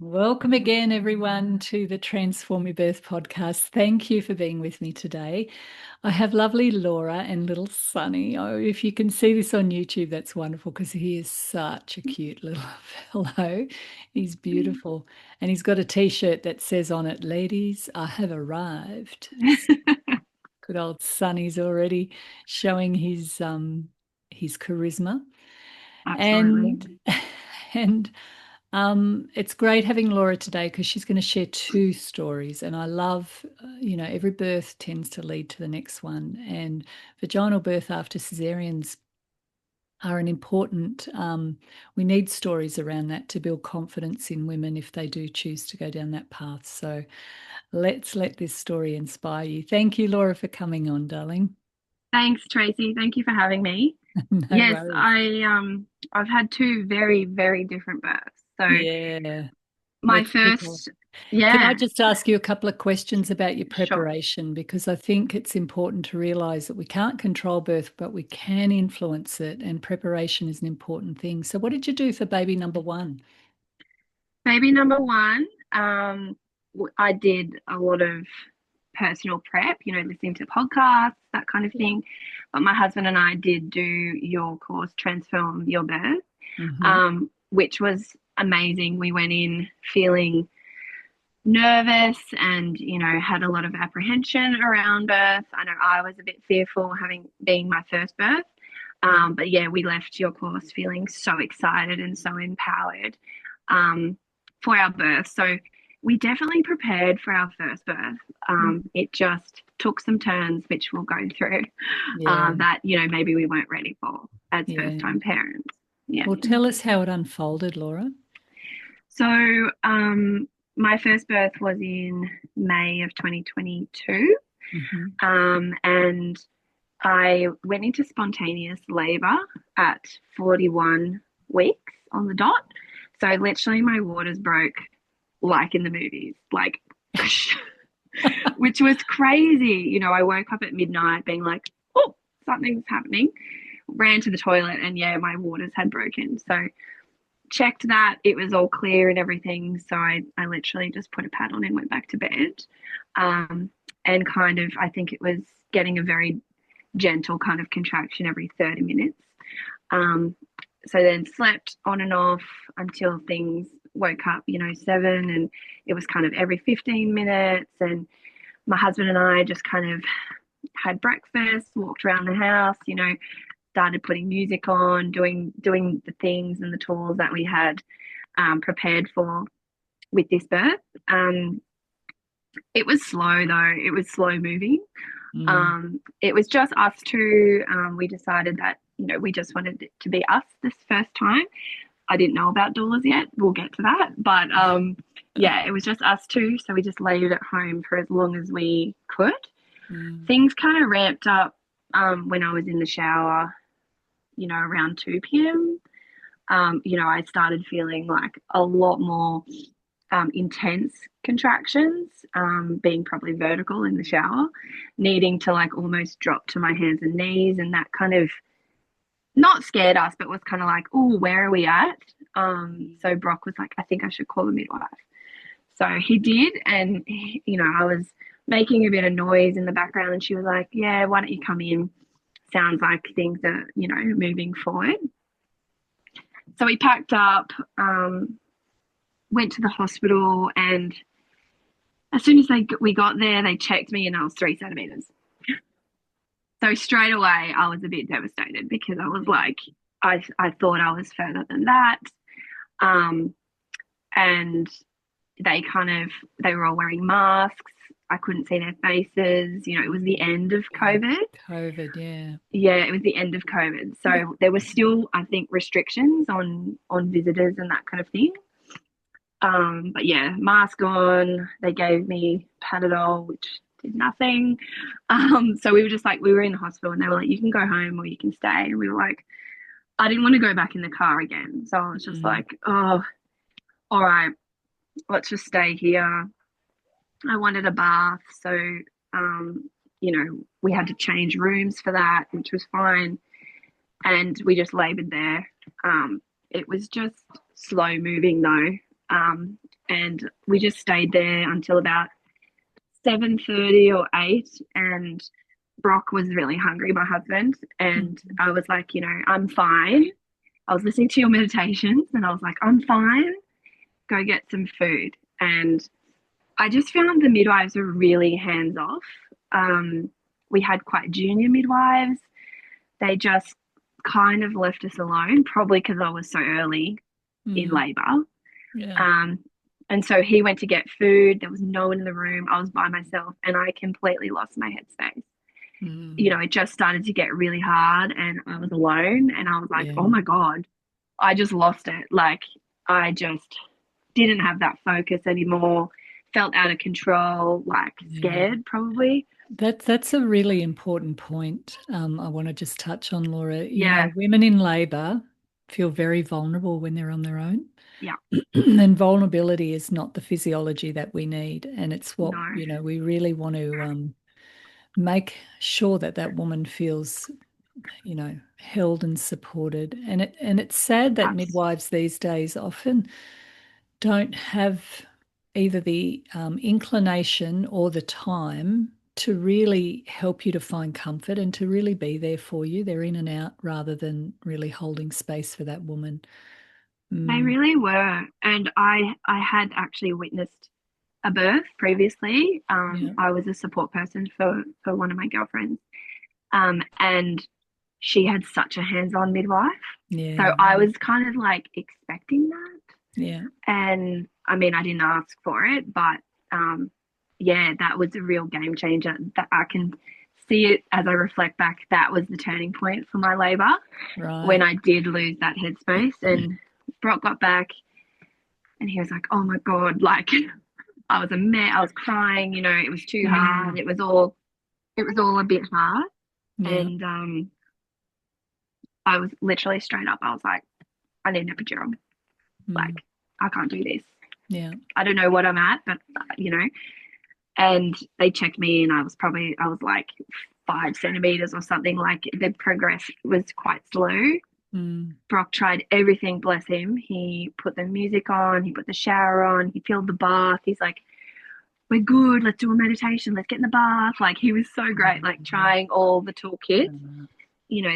Welcome again, everyone, to the Transform Your Birth podcast. Thank you for being with me today. I have lovely Laura and little Sonny. Oh, if you can see this on YouTube, that's wonderful because he is such a cute little fellow. He's beautiful. And he's got a t-shirt that says on it, "Ladies, I have arrived." Good old Sonny's already showing his charisma. Absolutely. And and it's great having Laura today because she's going to share two stories. And I love, every birth tends to lead to the next one. And vaginal birth after cesareans are an important, we need stories around that to build confidence in women if they do choose to go down that path. So let's let this story inspire you. Thank you, Laura, for coming on, darling. Thanks, Tracy. Thank you for having me. No Yes, worries. I've had two very, very different births. So Yeah, my let's kick off. first, Can I yeah, just ask you a couple of questions about your sure. preparation? Because I think it's important to realize that we can't control birth, but we can influence it, and preparation is an important thing. So, what did you do for baby number one? Baby number one, I did a lot of personal prep, listening to podcasts, that kind of Yeah. thing. But my husband and I did do your course, Transform Your Birth, Hmm. which was amazing. We went in feeling nervous and had a lot of apprehension around birth. I know I was a bit fearful having being my first birth. Yeah. But yeah, we left your course feeling so excited and so empowered um, for our birth. So we definitely prepared for our first birth. It just took some turns, which we'll go through, Yeah. that maybe we weren't ready for as first Yeah. time parents. Yeah. Well, tell us how it unfolded, Laura. So my first birth was in May of 2022. Hmm. And I went into spontaneous labor at 41 weeks on the dot. So literally my waters broke like in the movies, like, which was crazy. I woke up at midnight being like, oh, something's happening. Ran to the toilet and yeah, my waters had broken. So checked that it was all clear and everything. So I literally just put a pad on and went back to bed. Um, and kind of, I think it was getting a very gentle kind of contraction every 30 minutes. Um, so then slept on and off until things woke up, 7, and it was kind of every 15 minutes. And my husband and I just kind of had breakfast, walked around the house, started putting music on, doing the things and the tools that we had prepared for with this birth. It was slow though; it was slow moving. Mm. It was just us two. We decided that we just wanted it to be us this first time. I didn't know about doulas yet. We'll get to that, but yeah, it was just us two. So we just laid it at home for as long as we could. Mm. Things kind of ramped up when I was in the shower, around 2 p.m. I started feeling like a lot more intense contractions, being probably vertical in the shower, needing to like almost drop to my hands and knees. And that kind of not scared us, but was kind of like, oh, where are we at? So Brock was like, I think I should call a midwife. So he did. And, I was making a bit of noise in the background and she was like, yeah, why don't you come in? Sounds like things are, moving forward. So we packed up, went to the hospital, and as soon as we got there, they checked me and I was 3 centimeters. So straight away, I was a bit devastated because I was like, I thought I was further than that. Um, and they were all wearing masks. I couldn't see their faces. It was the end of Yeah. COVID. COVID, yeah. Yeah, it was the end of COVID. So there were still, I think, restrictions on visitors and that kind of thing. But yeah, mask on. They gave me Panadol, which did nothing. So we were just like, we were in the hospital and they were like, you can go home or you can stay. And we were like, I didn't want to go back in the car again. So I was just Mm. like, oh, all right, let's just stay here. I wanted a bath. So, we had to change rooms for that, which was fine. And we just labored there. It was just slow moving though. And we just stayed there until about 7:30 or 8, and Brock was really hungry, my husband, and Mm. I was like, I'm fine. I was listening to your meditations and I was like, I'm fine. Go get some food. And I just found the midwives were really hands off. We had quite junior midwives. They just kind of left us alone, probably because I was so early in Mm. labor. Yeah. Um, and so he went to get food. There was no one in the room. I was by myself and I completely lost my headspace. Mm. It just started to get really hard and I was alone and I was like, Yeah. oh my God, I just lost it. Like, I just didn't have that focus anymore, felt out of control, like Yeah. scared probably. That's a really important point. I want to just touch on, Laura. Yeah, Women in labor feel very vulnerable when they're on their own. yeah, And vulnerability is not the physiology that we need. And it's what, no, we really want to make sure that that woman feels, held and supported. And it's sad that abs- midwives these days often don't have either the inclination or the time to really help you to find comfort and to really be there for you. They're in and out rather than really holding space for that woman. they Mm, really were. And I had actually witnessed a birth previously. yeah, I was a support person for one of my girlfriends. And she had such a hands-on midwife. yeah, So I was kind of like expecting that. yeah, And I mean, I didn't ask for it, but um, yeah, that was a real game changer. That I can see it as I reflect back. That was the turning point for my labor when right. I did lose that headspace. And Brock got back and he was like, oh my God, like I was a mess. I was crying, it was too hard. Mm, It was all a bit hard. yeah, And I was literally straight up. I was like, I need an epidural. mm, Like, I can't do this. yeah, I don't know what I'm at, but and they checked me and I was like 5 centimeters or something. Like the progress was quite slow. mm, Brock tried everything, bless him. He put the music on, he put the shower on, he filled the bath. He's like, we're good, let's do a meditation, let's get in the bath. Like he was so great, like trying all the toolkits,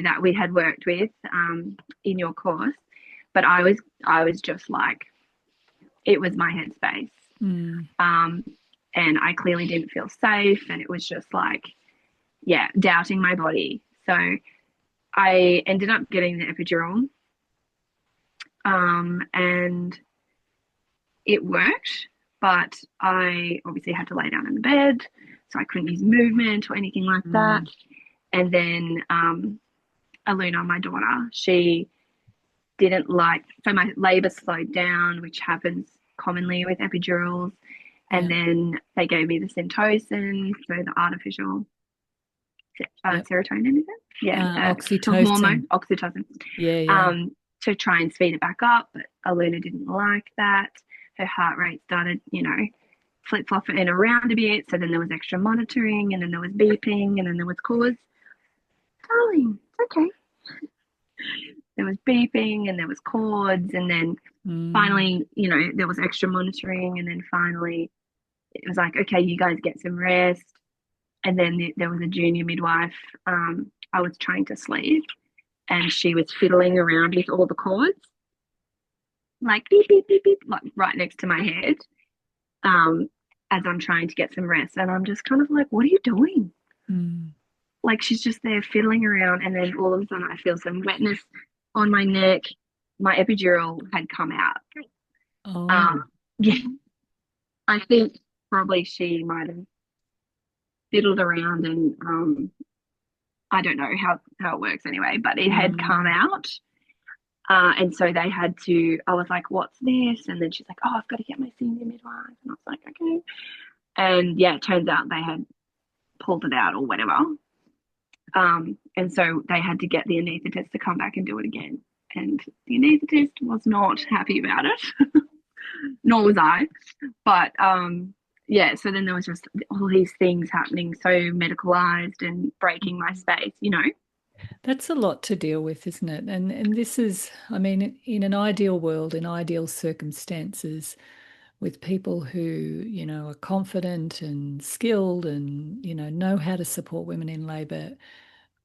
that we had worked with in your course. But I was just like, it was my headspace. mm, Um, and I clearly didn't feel safe. And it was just like, yeah, doubting my body. So I ended up getting the epidural, and it worked, but I obviously had to lay down in the bed. So I couldn't use movement or anything like that. mm, And then Aluna, my daughter, she didn't like, so my labor slowed down, which happens commonly with epidurals. And yeah, then they gave me the Syntocin, so the artificial yeah. serotonin, is it? Yeah, the Oxytocin. hormone, oxytocin, Yeah, yeah. um, to try and speed it back up. But Aluna didn't like that. Her heart rate started, flip flopping around a bit. So then there was extra monitoring, and then there was beeping, and then there was cause. Darling, it's okay. There was beeping, and there was cords, and then Mm, finally, there was extra monitoring, and then finally it was like, okay, you guys get some rest. And then there was a junior midwife. I was trying to sleep, and she was fiddling around with all the cords, like beep beep beep beep, like right next to my head, um, as I'm trying to get some rest. And I'm just kind of like, what are you doing? mm. Like she's just there fiddling around, and then all of a sudden I feel some wetness on my neck. My epidural had come out. Oh, Um, yeah, I think probably she might have fiddled around and I don't know how it works anyway, but it had come mm, out. And so they had to, I was like, what's this? And then she's like, oh, I've got to get my senior midwife. And I was like, okay. And yeah, it turns out they had pulled it out or whatever. And so they had to get the anaesthetist to come back and do it again. And the anaesthetist was not happy about it, nor was I. But yeah, so then there was just all these things happening, so medicalized and breaking my space. That's a lot to deal with, isn't it? And this is, I mean, in an ideal world, in ideal circumstances, with people who, are confident and skilled and, know how to support women in labour,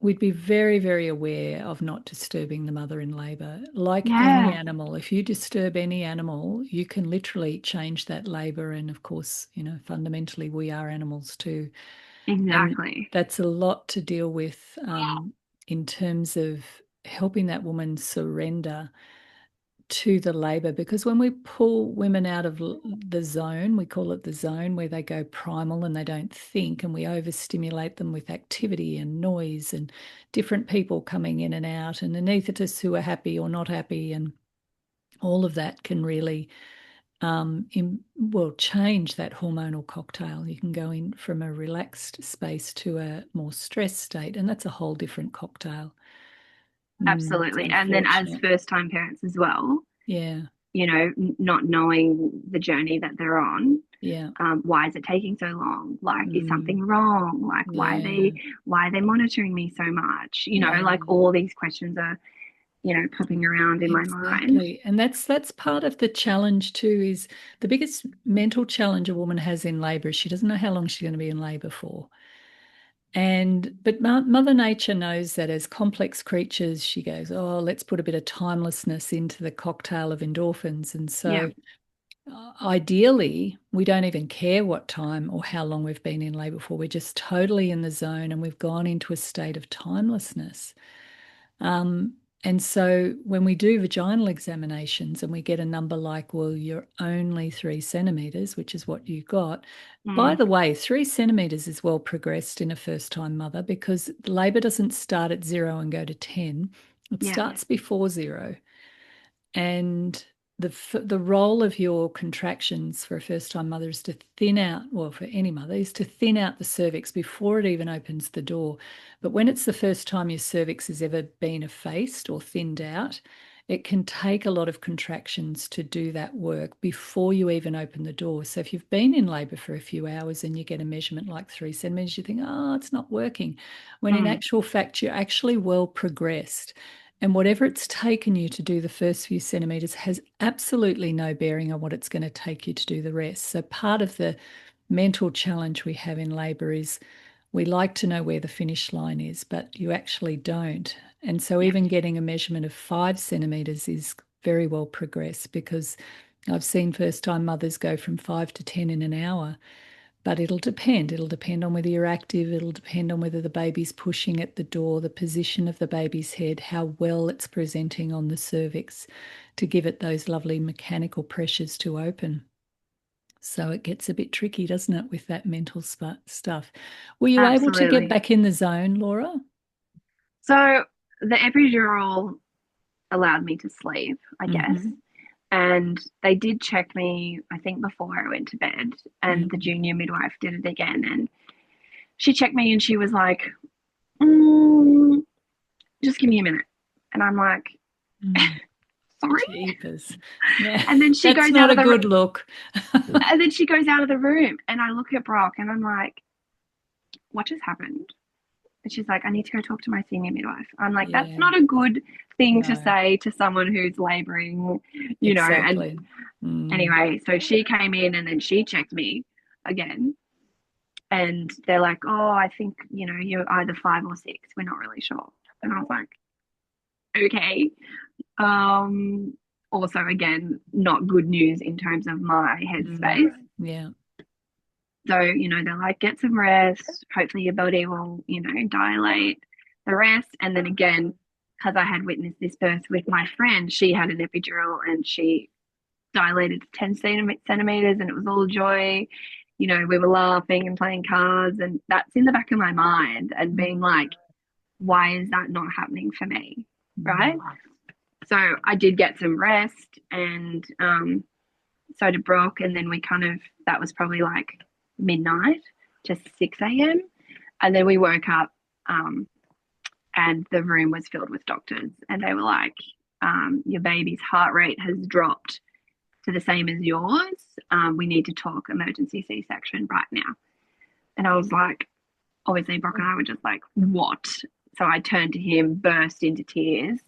we'd be very, very aware of not disturbing the mother in labour. Like any Yeah, animal, if you disturb any animal, you can literally change that labour. And of course, fundamentally, we are animals too. And exactly. that's a lot to deal with in terms of helping that woman surrender to the labor. Because when we pull women out of the zone, we call it the zone where they go primal and they don't think, and we overstimulate them with activity and noise and different people coming in and out, and anaesthetists who are happy or not happy, and all of that can really change that hormonal cocktail. You can go in from a relaxed space to a more stressed state, and that's a whole different cocktail. It's Absolutely. And then as unfortunate. first time parents as well, Yeah, not knowing the journey that they're on. yeah, Why is it taking so long? Like, is mm, something wrong? Like, yeah, why are they monitoring me so much? yeah. Like all these questions are, popping around in my mind. Exactly. And that's part of the challenge too, is the biggest mental challenge a woman has in labor is she doesn't know how long she's going to be in labor for. And but Mother Nature knows that as complex creatures, she goes, oh, let's put a bit of timelessness into the cocktail of endorphins. And Yeah. so ideally, we don't even care what time or how long we've been in labor for. We're just totally in the zone and we've gone into a state of timelessness. Um, and so when we do vaginal examinations and we get a number like, well, you're only 3 centimeters, which is what you got. By Mm, the way, 3 centimeters is well progressed in a first time mother because labor doesn't start at 0 and go to 10. It yeah. starts before 0. And the role of your contractions for a first time mother is to thin out, well, for any mother, is to thin out the cervix before it even opens the door. But when it's the first time your cervix has ever been effaced or thinned out, it can take a lot of contractions to do that work before you even open the door. So if you've been in labor for a few hours and you get a measurement like 3 centimeters, you think, oh, it's not working. When in Mm, actual fact, you're actually well progressed. And whatever it's taken you to do the first few centimeters has absolutely no bearing on what it's going to take you to do the rest. So, part of the mental challenge we have in labour is we like to know where the finish line is, but you actually don't. And so, yeah. even getting a measurement of 5 centimeters is very well progressed because I've seen first time mothers go from 5 to 10 in an hour. But it'll depend. It'll depend on whether you're active. It'll depend on whether the baby's pushing at the door, the position of the baby's head, how well it's presenting on the cervix to give it those lovely mechanical pressures to open. So it gets a bit tricky, doesn't it, with that mental stuff. Were you able to get Absolutely. back in the zone, Laura? So the epidural allowed me to sleep, I guess. Mm-hmm. And they did check me, I think, before I went to bed. And the Mm-hmm. junior midwife did it again. And she checked me and she was like, mm, just give me a minute. And I'm like, Mm. sorry. Jeepers. Yeah, And then she that's goes not out a of the good look. and then she goes out of the room and I look at Brock and I'm like, what just happened? And she's like, I need to go talk to my senior midwife. I'm like, that's Yeah, not a good thing to no, say to someone who's laboring, and exactly. Mm. anyway, so she came in and then she checked me again. And they're like, oh, I think, you're either 5 or 6. We're not really sure. And I was like, okay. Um, Also, again, not good news in terms of my Mm. headspace. Yeah. So, they're like, get some rest. Hopefully, your body will, dilate the rest. And then again, because I had witnessed this birth with my friend, she had an epidural and she dilated to 10 centimeters and it was all joy. We were laughing and playing cards, and that's in the back of my mind and being like, why is that not happening for me? Right. Mm. So I did get some rest, and so did Brock. And then that was probably like midnight to 6 a.m. And then we woke up, and the room was filled with doctors. And they were like, your baby's heart rate has dropped to the same as yours. We need to talk emergency C-section right now. And I was like, obviously, Brock and I were just like, what? So I turned to him, burst into tears,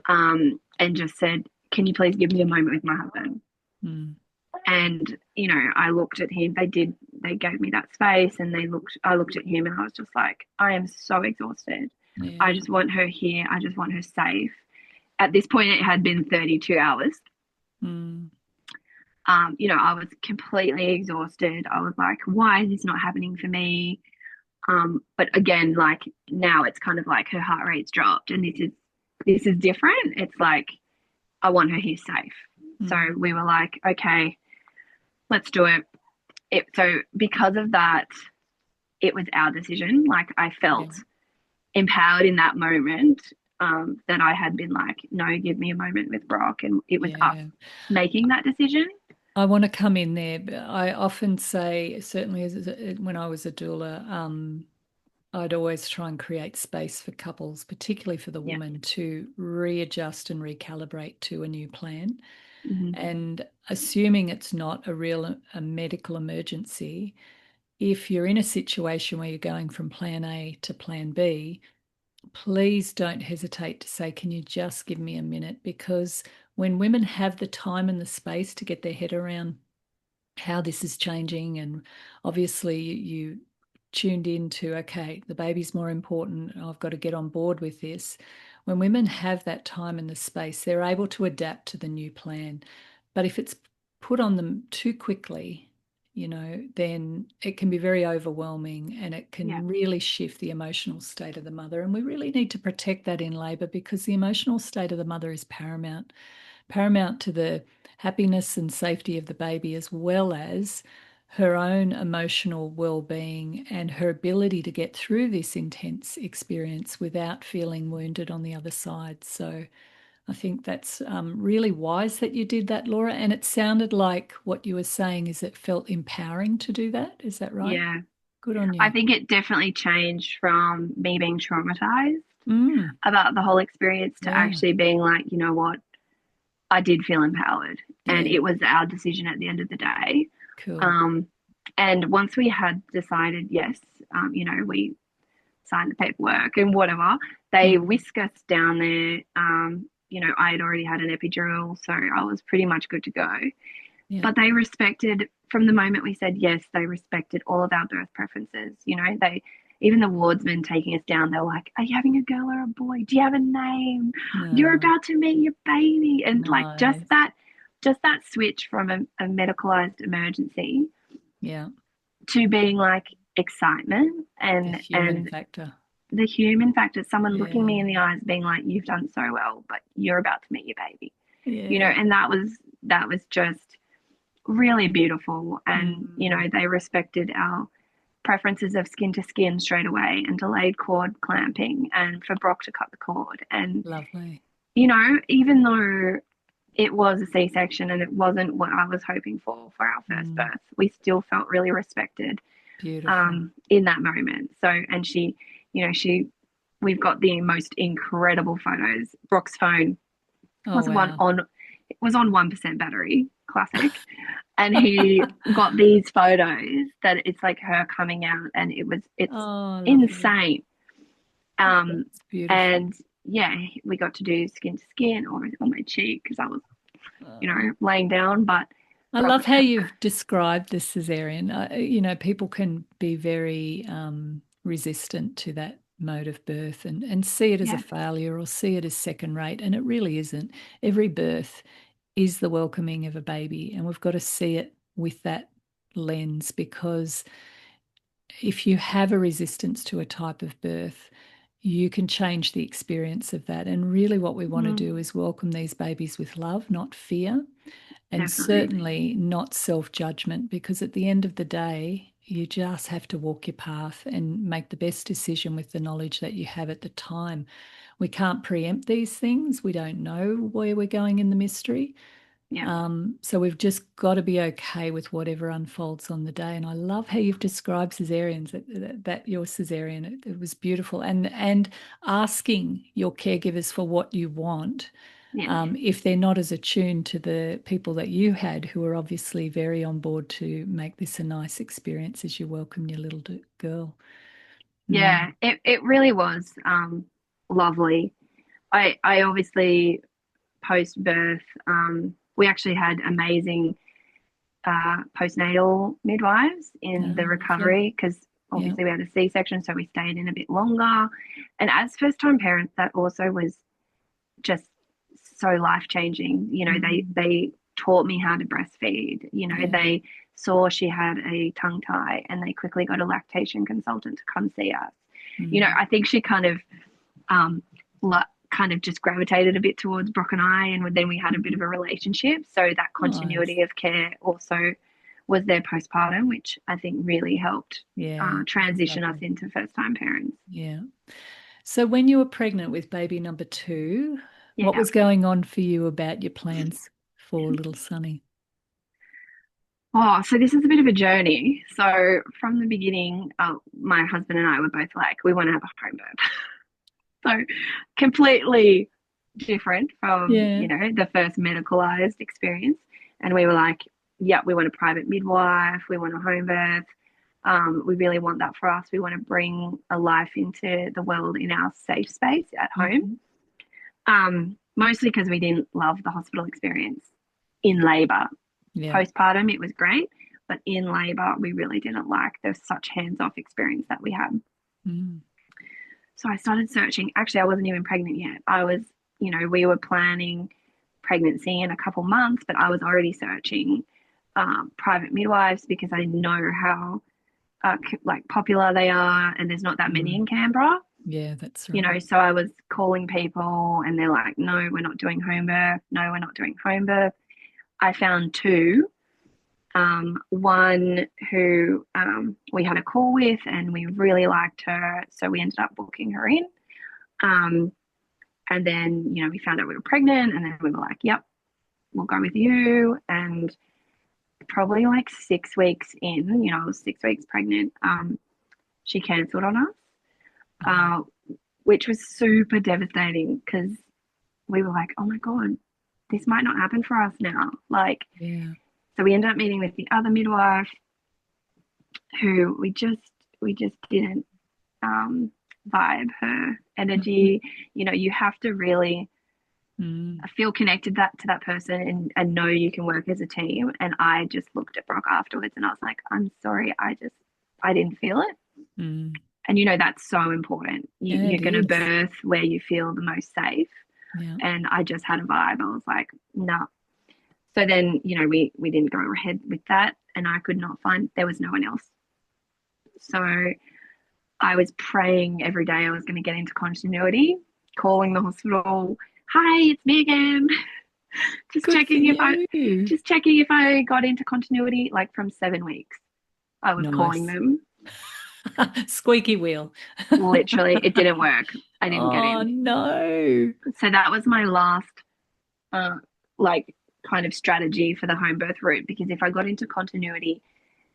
and just said, "Can you please give me a moment with my husband?" Mm. And I looked at him. They gave me that space, and I looked at him, and I was just like, I am so exhausted. I Yeah. just want her here. I just want her safe. At this point, it had been 32 hours. Mm. I was completely exhausted. I was like, why is this not happening for me? But again, like now it's kind of like her heart rate's dropped, and this is different. It's like I want her here safe. So Mm. we were like, okay, let's do it. So because of that, it was our decision. Like I Yeah. felt empowered in that moment, that I had been like, no, give me a moment with Brock, and it was us Yeah. making that decision. I want to come in there, but I often say, certainly when I was a doula, I'd always try and create space for couples, particularly for the Yeah. woman, to readjust and recalibrate to a new plan. Mm-hmm. And assuming it's not a medical emergency, if you're in a situation where you're going from plan A to plan B, please don't hesitate to say, can you just give me a minute? Because when women have the time and the space to get their head around how this is changing, and obviously you tuned into, okay, the baby's more important, I've got to get on board with this. When women have that time and the space, they're able to adapt to the new plan. But if it's put on them too quickly, then it can be very overwhelming, and it Yeah. can really shift the emotional state of the mother. And we really need to protect that in labour, because the emotional state of the mother is paramount to the happiness and safety of the baby, as well as her own emotional well-being and her ability to get through this intense experience without feeling wounded on the other side. So I think that's really wise that you did that, Laura. And it sounded like what you were saying is it felt empowering to do that. Is that right? Yeah. Good on I you. think it definitely changed from me being traumatized Mm, about the whole experience to yeah, actually being like, you know what, I did feel empowered, and yeah, it was our decision at the end of the day. cool. Um, and once we had decided, yes, we signed the paperwork and whatever, they Mm, whisk us down there. I had already had an epidural, so I was pretty much good to go. yeah, But they respected, from the moment we said yes, they respected all of our birth preferences. Even the wardsmen taking us down, they were like, "Are you having a girl or a boy? Do you have a name? You're no, about to meet your baby." And like nice. just that switch from a medicalized emergency Yeah, to being like excitement the and human factor. the human factor, someone looking me Yeah, in the eyes, being like, "You've done so well, but you're about to meet your baby," yeah. and that was just really beautiful. And Mm, they respected our preferences of skin to skin straight away, and delayed cord clamping, and for Brock to cut the cord. And lovely. even though it was a C-section and it wasn't what I was hoping for our first Mm, birth, we still felt really respected, beautiful. in that moment. So, and we've got the most incredible photos. Brock's phone Oh, was one wow. on it was on 1% battery, classic. And he got these photos that it's like her coming out, and it's Oh, lovely. insane. Oh, Um, that's beautiful. and yeah, we got to do skin to skin on my cheek because I was, Oh. laying down, but I Brock love was how you've described the cesarean. People can be very resistant to that mode of birth, and see it as a yeah, failure or see it as second rate. And it really isn't. Every birth is the welcoming of a baby, and we've got to see it with that lens, because if you have a resistance to a type of birth, you can change the experience of that. And really, what we want to mm, do is welcome these babies with love, not fear, and definitely, certainly not self judgment, because at the end of the day, you just have to walk your path and make the best decision with the knowledge that you have at the time. We can't preempt these things, we don't know where we're going in the mystery. yeah. So we've just got to be okay with whatever unfolds on the day. And I love how you've described cesareans, that your cesarean, it was beautiful. And asking your caregivers for what you want, Yeah. if they're not as attuned to the people that you had, who are obviously very on board to make this a nice experience as you welcome your little girl. Yeah, it really was lovely. I obviously post birth, we actually had amazing postnatal midwives in the Lovely. recovery because Yeah. obviously we had a C-section, so we stayed in a bit longer. And as first-time parents, that also was just so life-changing. You know, Mm. they taught me how to breastfeed. You know, Yeah. they saw she had a tongue tie, and they quickly got a lactation consultant to come see us. You know, Mm. I think she um, kind of just gravitated a bit towards Brock and I, and then we had a bit of a relationship. So that Nice. continuity of care also was there postpartum, which I think really helped Yeah. That's transition us lovely. into first time parents. Yeah. So when you were pregnant with baby number two, what Yeah. was going on for you about your plans for little Sonny? Oh, so this is a bit of a journey. So from the beginning, my husband and I were both like, we want to have a home birth. So completely different from, Yeah. the first medicalized experience. And we were like, yeah, we want a private midwife, we want a home birth. We really want that for us. We want to bring a life into the world in our safe space at home. Hmm. Mostly because we didn't love the hospital experience in labor. Yeah. Postpartum, it was great, but in labor, we really didn't like the such hands off experience that we had. Mm. So I started searching. Actually, I wasn't even pregnant yet. We were planning pregnancy in a couple months, but I was already searching private midwives because I know how like popular they are, and there's not that many Mm. in Canberra. Yeah, that's right. So I was calling people, and they're like, "No, we're not doing home birth. No, we're not doing home birth." I found two. One who we had a call with, and we really liked her, so we ended up booking her in. Um, and then, we found out we were pregnant, and then we were like, yep, we'll go with you. And probably like 6 weeks in, I was 6 weeks pregnant, she cancelled on us, Oh, uh, which was super devastating because we were like, oh my God, this might not happen for us now. Like, yeah. so we ended up meeting with the other midwife who we just didn't vibe her Mhm. energy. You have to really Mm. feel connected to that person, and know you can work as a team. And I just looked at Brock afterwards and I was like, I'm sorry, I didn't feel it. Mm. And that's so important. Yeah, You're it going to is. birth where you feel the most safe. Yeah. And I just had a vibe. I was like, no. Nah. So then, we didn't go ahead with that, and I could not find, there was no one else. So I was praying every day I was going to get into continuity, calling the hospital. Hi, it's me again. just Good for checking if I you. just checking if I got into continuity. Like from 7 weeks, I was calling Nice. them. Squeaky wheel. Literally, it didn't work. I didn't get Oh in. no. So that was my last uh like kind of strategy for the home birth route, because if I got into continuity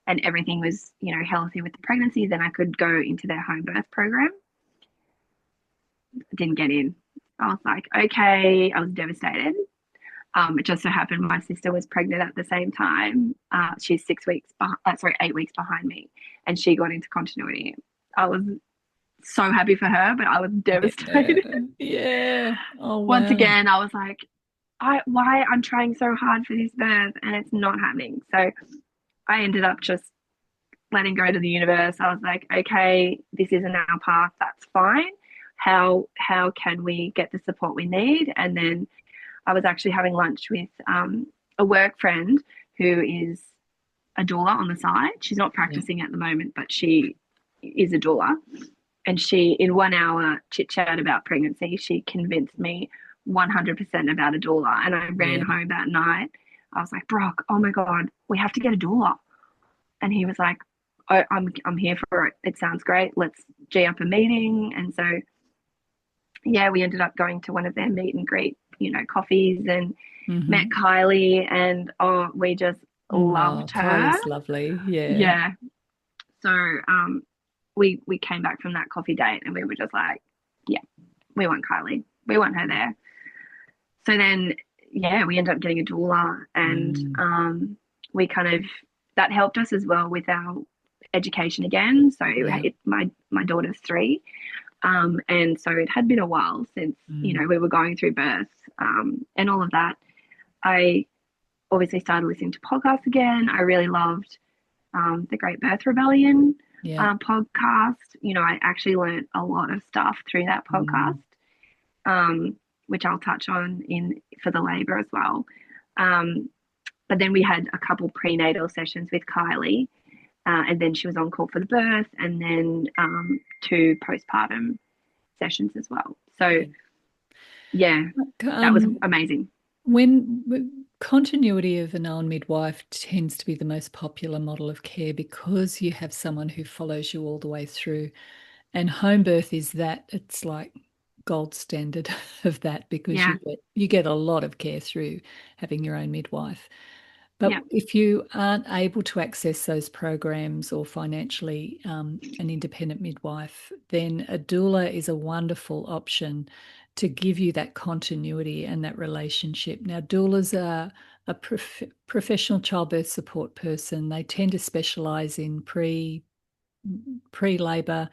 and everything was, healthy with the pregnancy, then I could go into their home birth program. Didn't get in. I was like, okay, I was devastated. It just so happened my sister was pregnant at the same time. She's 8 weeks behind me, and she got into continuity. I was so happy for her, but I was Yeah. devastated. Yeah. Oh Once wow. again, I was like, why I'm trying so hard for this birth and it's not happening. So I ended up just letting go to the universe. I was like, okay, this isn't our path. That's fine. How can we get the support we need? And then I was actually having lunch with a work friend who is a doula on the side. She's not Yeah. practicing at the moment, but she is a doula. And she, in 1 hour chit chat about pregnancy, she convinced me 100% about a doula. And I ran Yeah. home that night. I was like, Brock, oh my God, we have to get a doula. And he was like, oh, I'm here for it. It sounds great. Let's G up a meeting. And so, yeah, we ended up going to one of their meet and greet, coffees, and met Mm-hmm. Kylie, and we just Oh, loved her. Kylie's lovely. Yeah. Yeah. So we came back from that coffee date, and we were just like, yeah, we want Kylie. We want her there. So then, yeah, we ended up getting a doula, and Mm. we kind of, that helped us as well with our education again. So Yeah. my daughter's 3, and so it had been a while since Mm. we were going through birth, and all of that. I obviously started listening to podcasts again. I really loved the Great Birth Rebellion Yeah. podcast. I actually learned a lot of stuff through that Mm. podcast, um, which I'll touch on in for the labour as well. Um, but then we had a couple prenatal sessions with Kylie, and then she was on call for the birth, and then 2 postpartum sessions as well. So Yeah. yeah, Like, that was amazing. continuity of an own midwife tends to be the most popular model of care because you have someone who follows you all the way through. And home birth is that, it's like gold standard of that because Yeah, you get a lot of care through having your own midwife. But yeah, if you aren't able to access those programs or financially an independent midwife, then a doula is a wonderful option to give you that continuity and that relationship. Now, doulas are a professional childbirth support person. They tend to specialize in pre-labor,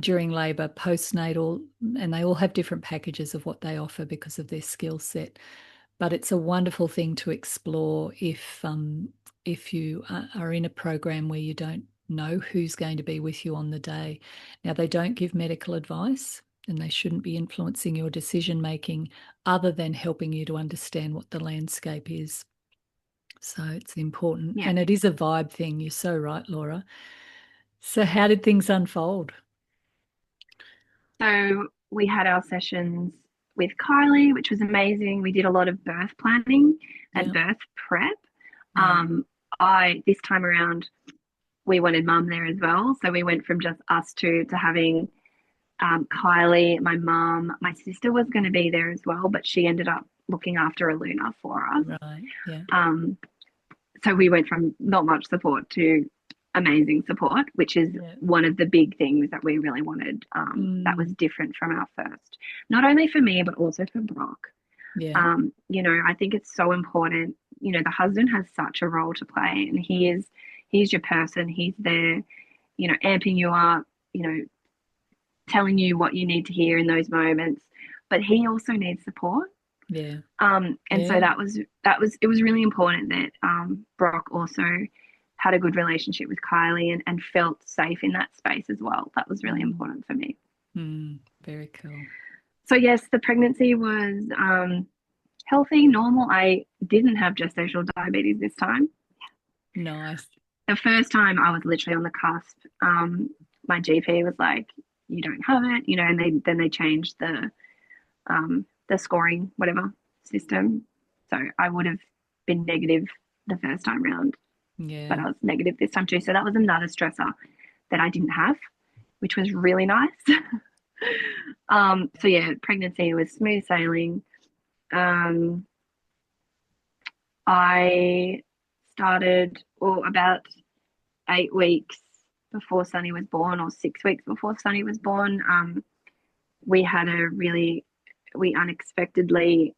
during labor, postnatal, and they all have different packages of what they offer because of their skill set. But it's a wonderful thing to explore if you are in a program where you don't know who's going to be with you on the day. Now, they don't give medical advice and they shouldn't be influencing your decision making other than helping you to understand what the landscape is. So it's important. yeah. And it is a vibe thing. You're so right, Laura. So, how did things unfold? So we had our sessions with Kylie, which was amazing. We did a lot of birth planning and Yeah. birth prep. Yeah. I this time around we wanted mum there as well, so we went from just us two to having Kylie, my mum, my sister was going to be there as well, but she ended up looking after a Luna for us. Right. Yeah. Um, so we went from not much support to amazing support, which is Yeah. one of the big things that we really wanted. That was Mm, different from our first, not only for me but also for Brock. yeah. I think it's so important. The husband has such a role to play, and he's your person. He's there, amping you up, telling you what you need to hear in those moments. But he also needs support. Yeah. And so Yeah. it was really important that Brock also had a good relationship with Kylie and felt safe in that space as well. That was really Mm, important for me. very cool. So yes, the pregnancy was healthy, normal. I didn't have gestational diabetes this time. Nice. The first time I was literally on the cusp. My GP was like, "You don't have it," and they changed the scoring whatever system. So I would have been negative the first time round, but Yeah. I was negative this time too. So that was another stressor that I didn't have, which was really nice. So yeah, pregnancy was smooth sailing. Um, I started about 8 weeks before Sunny was born, or 6 weeks before Sunny was born. We had we unexpectedly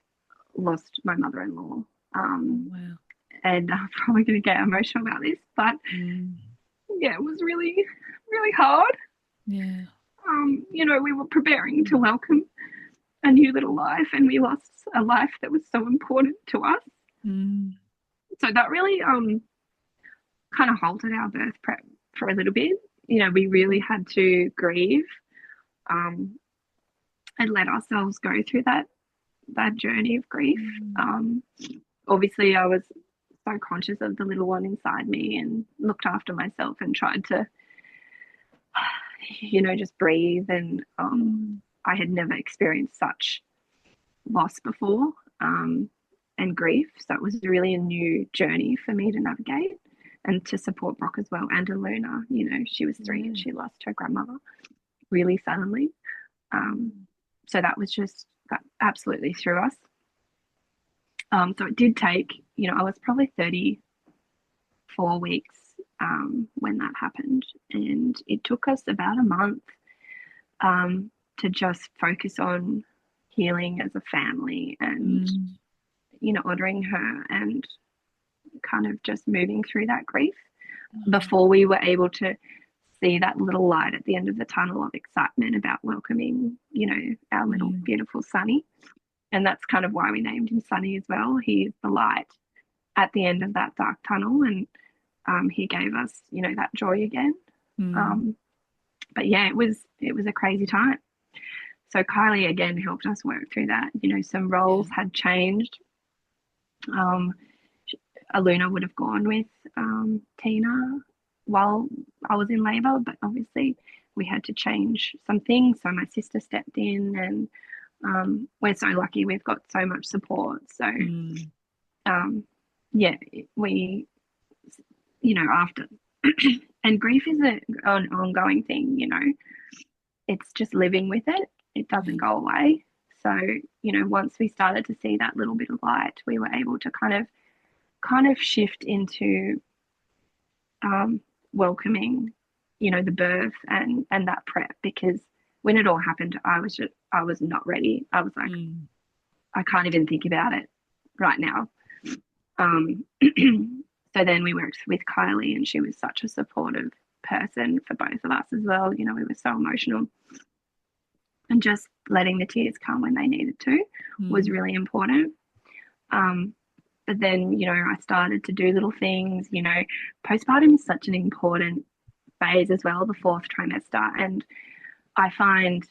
lost my mother-in-law. Oh, Um, wow. and I'm probably going to get emotional about this, but Mm, yeah, it was really, really hard. yeah. We were preparing to welcome a new little life, and we lost a life that was so important to us. Mm, So that really kind of halted our birth prep for a little bit. We really had to grieve um, and let ourselves go through that journey of grief. mm, Um, Obviously, I was so conscious of the little one inside me and looked after myself and tried to, just breathe. And mm, I had never experienced such loss before, and grief. So it was really a new journey for me to navigate and to support Brock as well, and to Luna. She was 3 and yeah. she lost her grandmother really suddenly. Um, so that absolutely threw us. So it did take, I was probably 34 weeks when that happened. And it took us about a month to just focus on healing as a family and, Mm, honoring her and kind of just moving through that grief. before we were able to see that little light at the end of the tunnel of excitement about welcoming, our little Mm. beautiful Sonny. And that's kind of why we named him Sonny as well. He is the light at the end of that dark tunnel, and he gave us, that joy again. Mm. Um, but yeah, it was a crazy time. So Kylie again helped us work through that. Some Yeah. roles had changed. Um, Aluna would have gone with Tina while I was in labour, but obviously we had to change some things. So my sister stepped in, and we're so lucky we've got so much support. So Mm. um, yeah, we, after, and grief is an ongoing thing. It's just living with it. It doesn't Yeah. go away. So once we started to see that little bit of light, we were able to kind of shift into welcoming, the birth and that prep, because when it all happened, I was not ready. I was like, Mm. I can't even think about it right now. So then we worked with Kylie, and she was such a supportive person for both of us as well. We were so emotional, and just letting the tears come when they needed to was Mm. really important. Um, but then, I started to do little things. Postpartum is such an important phase as well, the fourth trimester. And I find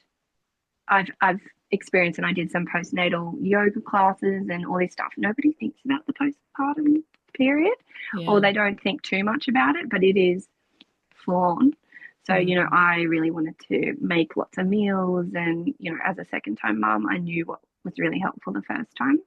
I've experienced, and I did some postnatal yoga classes and all this stuff. Nobody thinks about the postpartum period, or Yeah. they don't think too much about it, but it is full on. So, Mm. I really wanted to make lots of meals. And, as a second time mum, I knew what was really helpful the first time.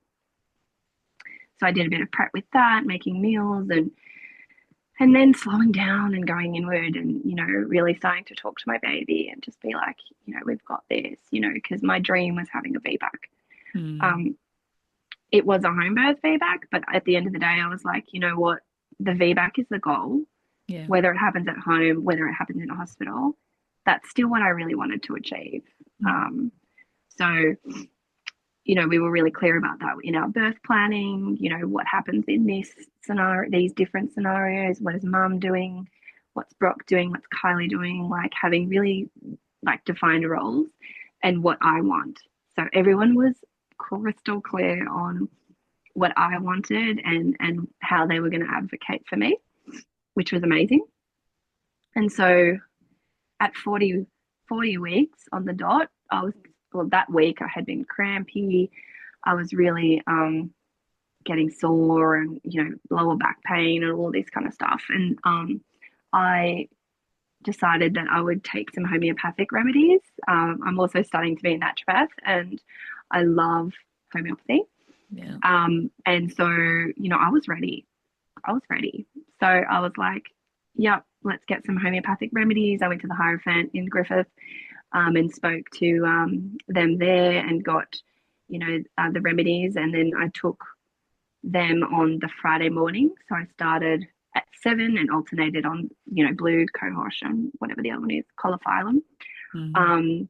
So I did a bit of prep with that, making meals, and then slowing down and going inward, and, really starting to talk to my baby and just be like, we've got this, because my dream was having a VBAC. Mm. Um, it was a home birth VBAC, but at the end of the day, I was like, you know what? The VBAC is the goal, Yeah. whether it happens at home, whether it happens in a hospital. That's still what I really wanted to achieve. Mm. So, we were really clear about that in our birth planning. What happens in this scenario, these different scenarios. What is mum doing? What's Brock doing? What's Kylie doing? Like having really like defined roles and what I want. So everyone was crystal clear on what I wanted and how they were going to advocate for me, which was amazing. And so at 40 weeks on the dot, that week I had been crampy. I was really getting sore and, lower back pain and all this kind of stuff. And I decided that I would take some homeopathic remedies. I'm also studying to be a naturopath, and I love homeopathy. Yeah. And so, I was ready. I was ready. So I was like, yep, let's get some homeopathic remedies. I went to the Hierophant in Griffith, and spoke to them there and got, the remedies. And then I took them on the Friday morning. So I started at 7 and alternated on, blue, cohosh, and whatever the other one is, cauliflower. Mm. Um,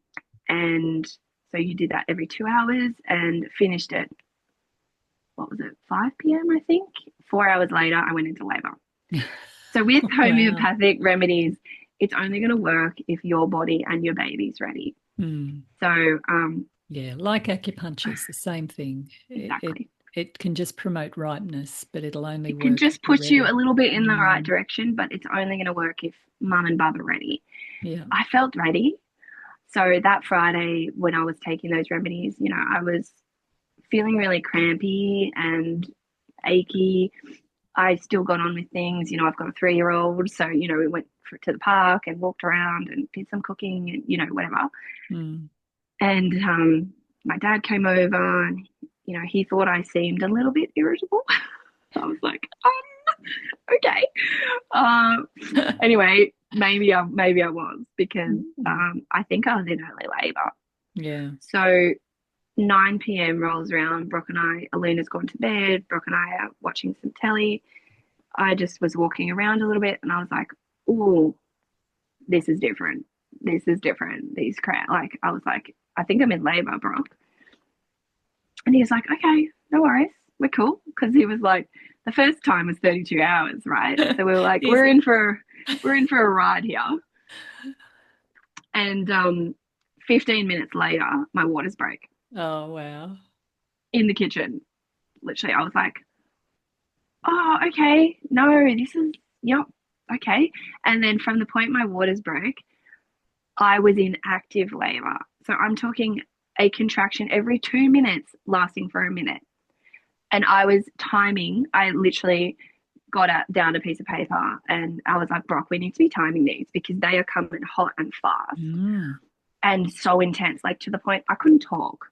and so you did that every 2 hours and finished at, what was it, 5 p.m., I think. 4 hours later, I went into labor. So with Wow. homeopathic remedies, it's only going to work if your body and your baby's ready. Mm. So, Yeah, like acupuncture is the same thing. exactly. It can just promote ripeness, but it'll only It can work if just you're push you a ready. little bit in the right Mm. direction, but it's only going to work if mum and bub are ready. Yeah. I felt ready. So that Friday, when I was taking those remedies, I was feeling really crampy and achy. I still got on with things. I've got a 3-year-old. So, we went to the park and walked around and did some cooking and, whatever. Mm. And my dad came over, and, he thought I seemed a little bit irritable. I was like, okay. Anyway, maybe I was, because Mm. I think I was in early labour. Yeah. So 9 p.m. rolls around. Aluna's gone to bed. Brock and I are watching some telly. I just was walking around a little bit, and I was like, "Oh, this is different. This is different. These crap." Like I was like, "I think I'm in labour, Brock." And he was like, "Okay, no worries, we're cool," because he was like, the first time was 32 hours, right? So we were like, Is it? we're in for a ride here. And 15 minutes later, my waters break Oh, wow. in the kitchen. Literally, I was like, oh, okay, no, this is, yep, okay. And then from the point my waters broke, I was in active labor. So I'm talking a contraction every 2 minutes lasting for a minute. And I was timing, I literally got out, down a piece of paper and I was like, Brock, we need to be timing these because they are coming hot and fast Mm, and so intense, like to the point I couldn't talk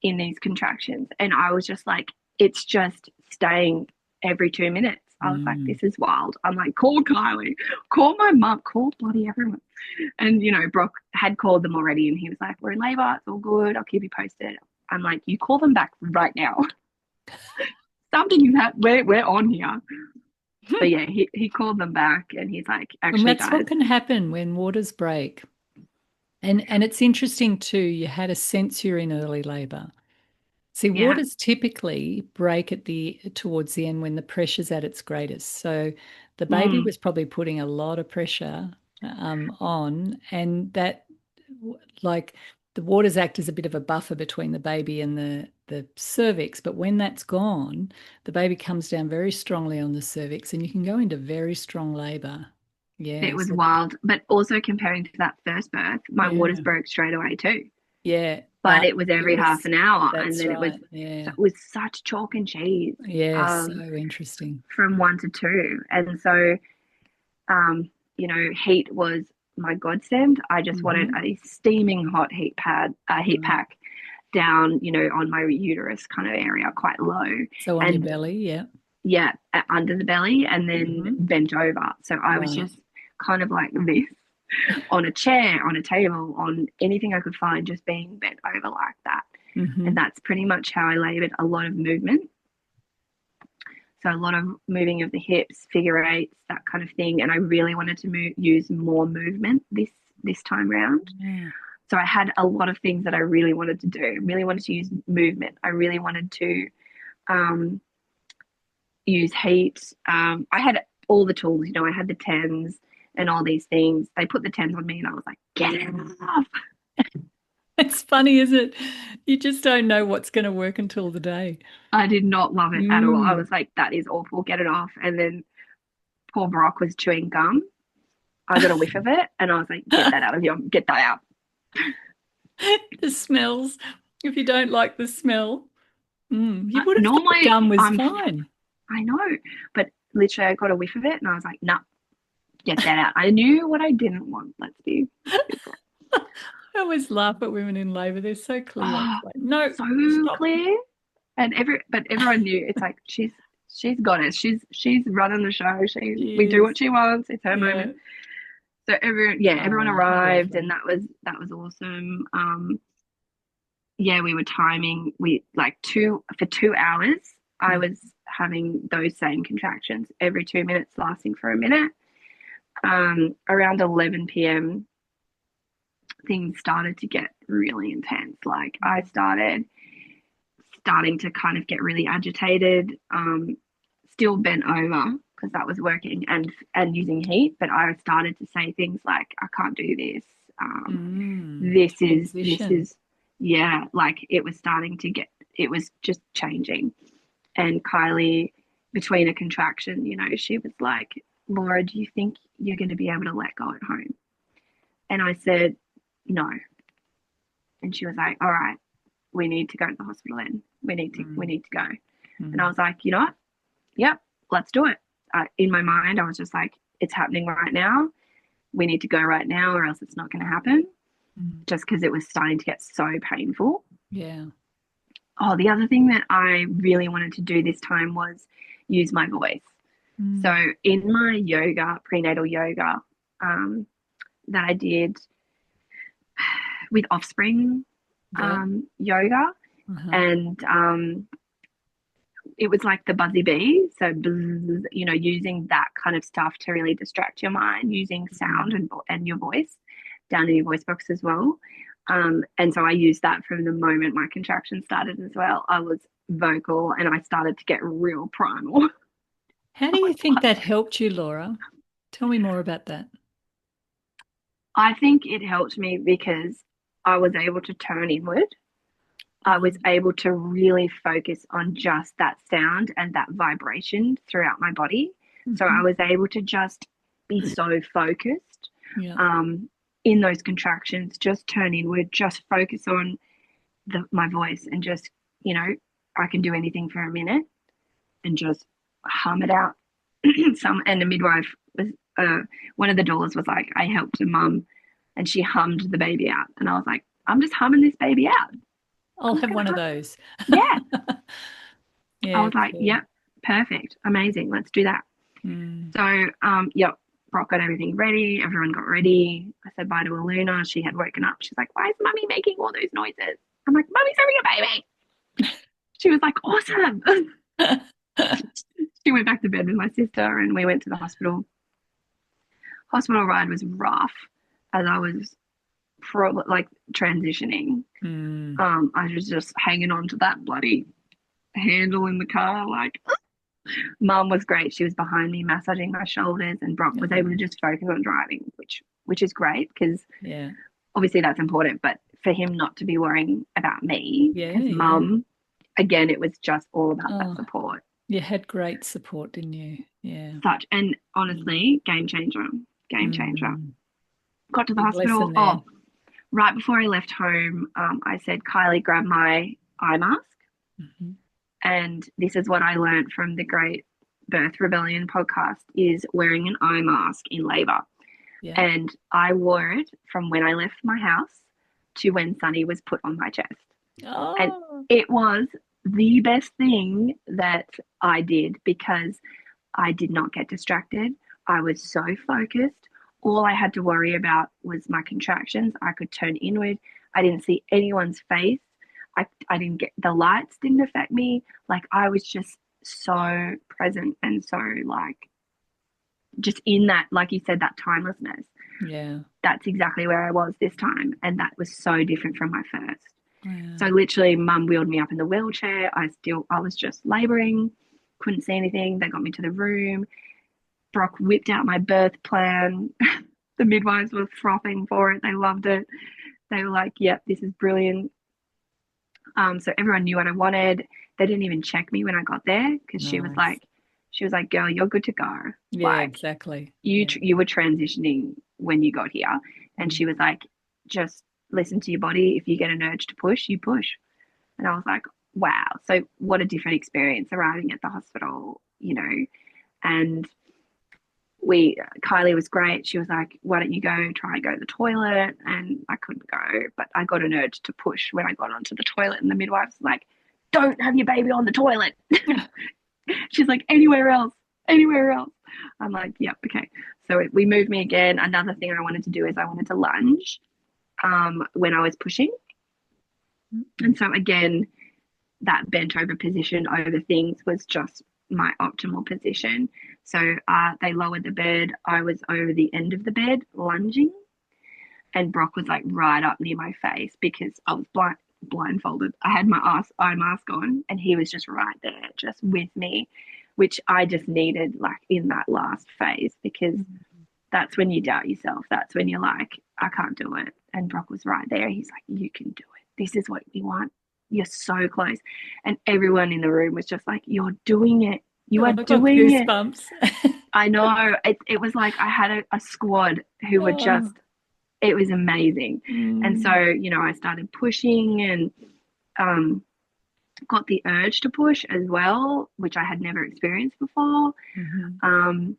in these contractions. And I was just like, it's just staying every 2 minutes. I was like, mm. this is wild. I'm like, call Kylie, call my mum, call bloody everyone. And, you know, Brock had called them already and he was like, we're in labor. It's all good. I'll keep you posted. I'm like, you call them back right now. Something is happening. We're on here. But yeah, he called them back and he's like, And actually, that's what guys, can happen when waters break. And it's interesting too, you had a sense you're in early labor. See, yeah, waters typically break at the towards the end when the pressure's at its greatest. So the baby mm, was probably putting a lot of pressure on, and that like the waters act as a bit of a buffer between the baby and the cervix. But when that's gone, the baby comes down very strongly on the cervix, and you can go into very strong labor. it Yeah, was so wild. But also comparing to that first birth, my waters yeah, broke straight away too. yeah, But but it was it every half was an hour, and that's then right. Yeah, it was such chalk and cheese yeah, so um, interesting. from 1 to 2, and so you know, heat was my godsend. I just wanted Hmm. a steaming hot heat Right. pack down, you know, on my uterus kind of area, quite low, So on your and belly, yeah. yeah, under the belly, and then Hmm. bent over. So I was Right. just kind of like this on a chair, on a table, on anything I could find, just being bent over like that. And Hmm. that's pretty much how I labored. A lot of movement. So a lot of moving of the hips, figure eights, that kind of thing. And I really wanted to use more movement this time round. Yeah. So I had a lot of things that I really wanted to do. I really wanted to use movement. I really wanted to um, use heat. I had all the tools, you know, I had the tens and all these things. They put the tens on me and I was like, get it off. It's funny, isn't it? You just don't know what's going to work until the day. I did not love it at all. I Mm. was like, that is awful, get it off. And then poor Brock was chewing gum. I got a whiff of it and I was like, get that out of here, get that out. The smells. If you don't like the smell, you would have thought Normally, gum was fine. I know, but literally I got a whiff of it and I was like, nah, get that out. I knew what I didn't want. Let's be fair. I always laugh at women in labor. They're so clear. Oh, It's like, no, so stop. clear. And but everyone knew it's like she's got it. She's running the show. We do what Yes. she wants. It's her Yeah. moment. So everyone Oh, how arrived and lovely. that was awesome. Yeah, we were timing. We like two for 2 hours. I Yeah. was having those same contractions every 2 minutes, lasting for a minute. Around 11 p.m., things started to get really intense. Like I starting to kind of get really agitated. Still bent over because that was working and using heat, but I started to say things like, "I can't do this. This Transition. is yeah." Like it was starting to get. It was just changing. And Kylie, between a contraction, you know, she was like, "Laura, do you think you're going to be able to let go at home?" And I said, "No." And she was like, "All right, we need to go to the hospital then. We Mm, need to go." And I mm, was like, "You know what? Yep, let's do it." In my mind, I was just like, "It's happening right now. We need to go right now, or else it's not going to happen." mm. Just because it was starting to get so painful. Yeah. Oh, the other thing that I really wanted to do this time was use my voice. So Mm. in my yoga, prenatal yoga, um, that I did with offspring Yeah. yoga, Uh-huh. and it was like the buzzy bee. So, you know, using that kind of stuff to really distract your mind, using sound Mm. and your voice down in your voice box as well. And so I used that from the moment my contraction started as well. I was vocal, and I started to get real primal. How do you think that helped you, Laura? Tell me more about that. I think it helped me because I was able to turn inward. I was able to really focus on just that sound and that vibration throughout my body. So I was able to just be so focused Yeah. in those contractions, just turn inward, just focus on my voice and just, I can do anything for a minute and just hum it out. And the midwife was, one of the doulas was like, I helped a mum and she hummed the baby out. And I was like, I'm just humming this baby out. I'll I'm just have gonna one of hum. those. Yeah. I Yeah, was like, cool. yep, perfect, amazing, let's do that. Mm. So, yep, Brock got everything ready. Everyone got ready. I said bye to Aluna. She had woken up. She's like, why is mummy making all those noises? I'm like, mummy's having a baby. She was like, awesome. She went back to bed with my sister and we went to the hospital. Hospital ride was rough as I was probably like transitioning. Mm. I was just hanging on to that bloody handle in the car. Like, mum was great. She was behind me, massaging my shoulders, and Brock was able to just focus on driving, which is great because Yeah. obviously that's important. But for him not to be worrying about me, Yeah, because yeah. mum, again, it was just all about that Oh, support. you had great support, didn't you? Yeah. And Mm. honestly, game changer, game changer. Mm. Got to the Big lesson hospital. there. Oh, right before I left home, I said, Kylie, grab my eye mask. Mhm. And this is what I learned from the Great Birth Rebellion podcast is wearing an eye mask in labor. Yeah. And I wore it from when I left my house to when Sunny was put on my chest. And Oh, it was the best thing that I did because I did not get distracted. I was so focused. All I had to worry about was my contractions. I could turn inward. I didn't see anyone's face. I didn't get the lights didn't affect me. Like I was just so present and so like just in that, like you said, that timelessness. yeah. That's exactly where I was this time. And that was so different from my first. Yeah. So literally mum wheeled me up in the wheelchair. I was just laboring, couldn't see anything. They got me to the room. Brock whipped out my birth plan. The midwives were frothing for it. They loved it. They were like, yep, this is brilliant. So everyone knew what I wanted. They didn't even check me when I got there because Nice. she was like, girl, you're good to go. Yeah, Like exactly. you, Yeah. you were transitioning when you got here. And she Mm. was like, just listen to your body. If you get an urge to push, you push. And I was like, wow. So what a different experience arriving at the hospital, and Kylie was great. She was like, why don't you go try and go to the toilet? And I couldn't go, but I got an urge to push when I got onto the toilet. And the midwife's like, don't have your baby on the toilet. She's like, anywhere else, anywhere else. I'm like, yep, okay. So we moved me again. Another thing I wanted to do is I wanted to lunge when I was pushing. And so again, that bent over position over things was just my optimal position. So they lowered the bed. I was over the end of the bed lunging, and Brock was like right up near my face because I was blindfolded. I had my eye mask on, and he was just right there, just with me, which I just needed like in that last phase because that's when you doubt yourself. That's when you're like, I can't do it. And Brock was right there. He's like, you can do it. This is what we want. You're so close. And everyone in the room was just like, you're doing it. You Oh, are I got doing it. goosebumps. I know. It was like I had a squad who were Oh. just, it was amazing. And so, Mm. I started pushing and um, got the urge to push as well, which I had never experienced before. Mhm. Um,